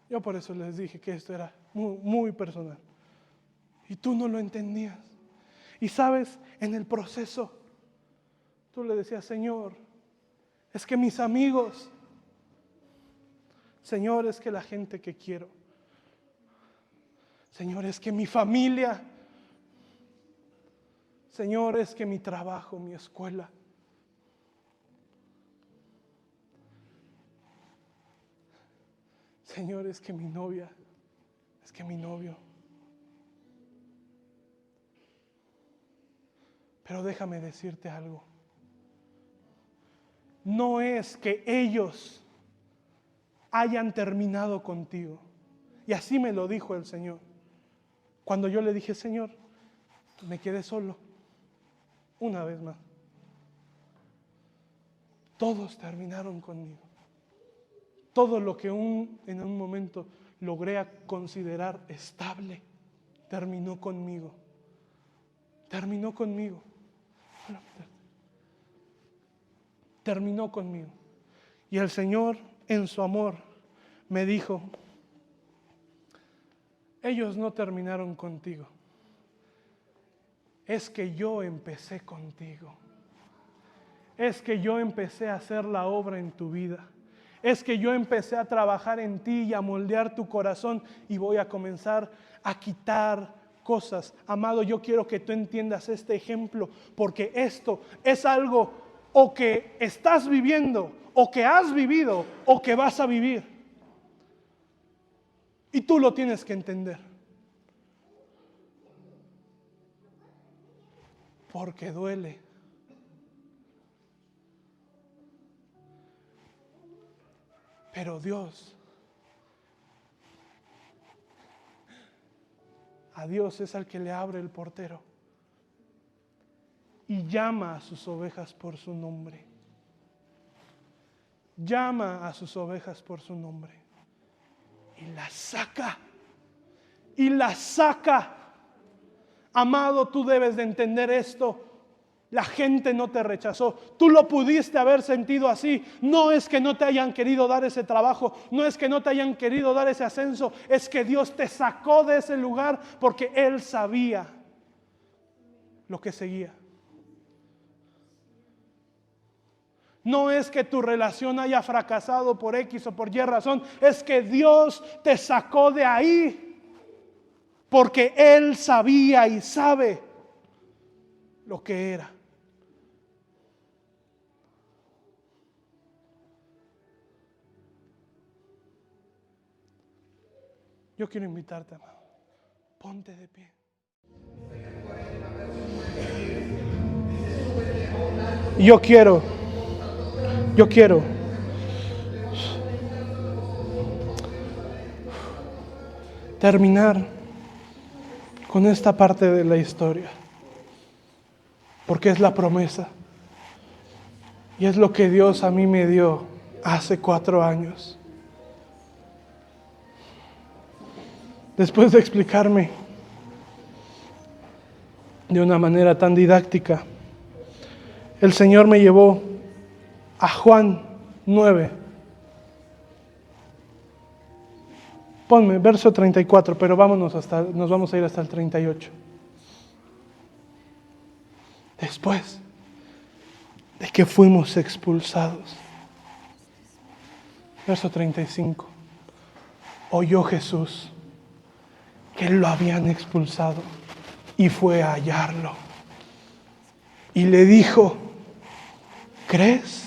Yo por eso les dije que esto era muy, muy personal. Y tú no lo entendías. Y sabes, en el proceso, tú le decías, Señor, es que mis amigos, Señor, es que la gente que quiero, Señor, es que mi familia, Señor, es que mi trabajo, mi escuela. Señor, es que mi novia, es que mi novio. Pero déjame decirte algo. No es que ellos hayan terminado contigo. Y así me lo dijo el Señor. Cuando yo le dije, Señor, me quedé solo. Una vez más. Todos terminaron conmigo. Todo lo que en un momento logré considerar estable, terminó conmigo. terminó conmigo. Terminó conmigo. Y el Señor, en su amor, me dijo: ellos no terminaron contigo. Es que yo empecé contigo. Es que yo empecé a hacer la obra en tu vida. Es que yo empecé a trabajar en ti y a moldear tu corazón, y voy a comenzar a quitar cosas. Amado, yo quiero que tú entiendas este ejemplo, porque esto es algo o que estás viviendo, o que has vivido, o que vas a vivir. Y tú lo tienes que entender. Porque duele. Pero Dios, a Dios es al que le abre el portero y llama a sus ovejas por su nombre. Llama a sus ovejas por su nombre y las saca. Y las saca. Amado, tú debes de entender esto. La gente no te rechazó. Tú lo pudiste haber sentido así. No es que no te hayan querido dar ese trabajo. No es que no te hayan querido dar ese ascenso. Es que Dios te sacó de ese lugar porque Él sabía lo que seguía. No es que tu relación haya fracasado por X o por Y razón. Es que Dios te sacó de ahí porque Él sabía y sabe lo que era. Yo quiero invitarte, amado. Ponte de pie. Yo quiero terminar con esta parte de la historia, porque es la promesa y es lo que Dios a mí me dio hace 4 años. Después de explicarme de una manera tan didáctica, el Señor me llevó a Juan 9. Ponme verso 34, pero nos vamos a ir hasta el 38. Después de que fuimos expulsados. Verso 35. Oyó Jesús que lo habían expulsado y fue a hallarlo. Y le dijo: ¿Crees?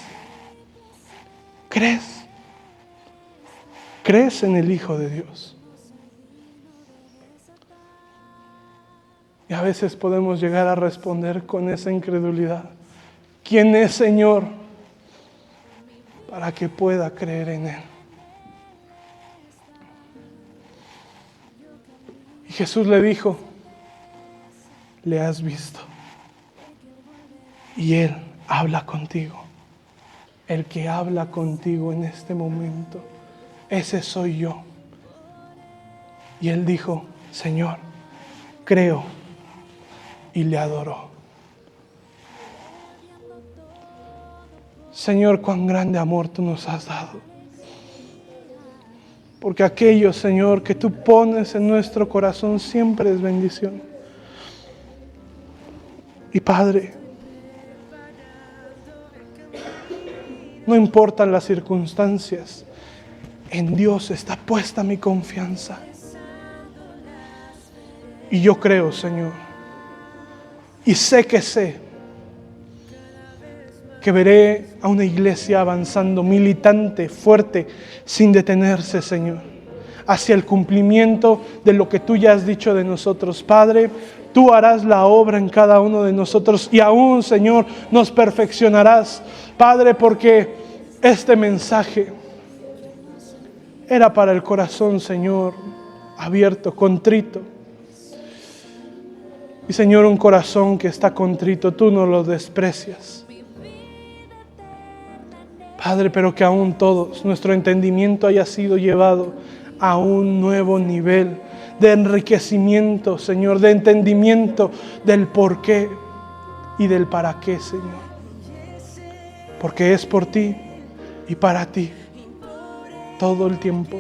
¿Crees en el Hijo de Dios? Y a veces podemos llegar a responder con esa incredulidad: ¿quién es, Señor, para que pueda creer en Él? Y Jesús le dijo: le has visto y Él habla contigo. El que habla contigo en este momento, ese soy yo. Y él dijo: Señor, creo. Y le adoró. Señor, cuán grande amor tú nos has dado. Porque aquello, Señor, que tú pones en nuestro corazón siempre es bendición. Y Padre, no importan las circunstancias, en Dios está puesta mi confianza. Y yo creo, Señor, y sé que veré a una iglesia avanzando, militante, fuerte, sin detenerse, Señor, hacia el cumplimiento de lo que tú ya has dicho de nosotros. Padre, tú harás la obra en cada uno de nosotros y aún, Señor, nos perfeccionarás. Padre, porque este mensaje era para el corazón, Señor, abierto, contrito. Y Señor, un corazón que está contrito, tú no lo desprecias. Padre, pero que aún todos, nuestro entendimiento haya sido llevado a un nuevo nivel de enriquecimiento, Señor, de entendimiento del por qué y del para qué, Señor. Porque es por ti y para ti, todo el tiempo,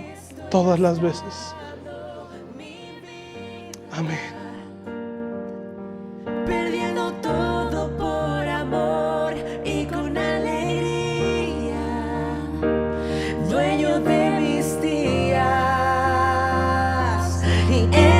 todas las veces. Amén. Perdiendo todo por amor y con alegría, dueño de mis días y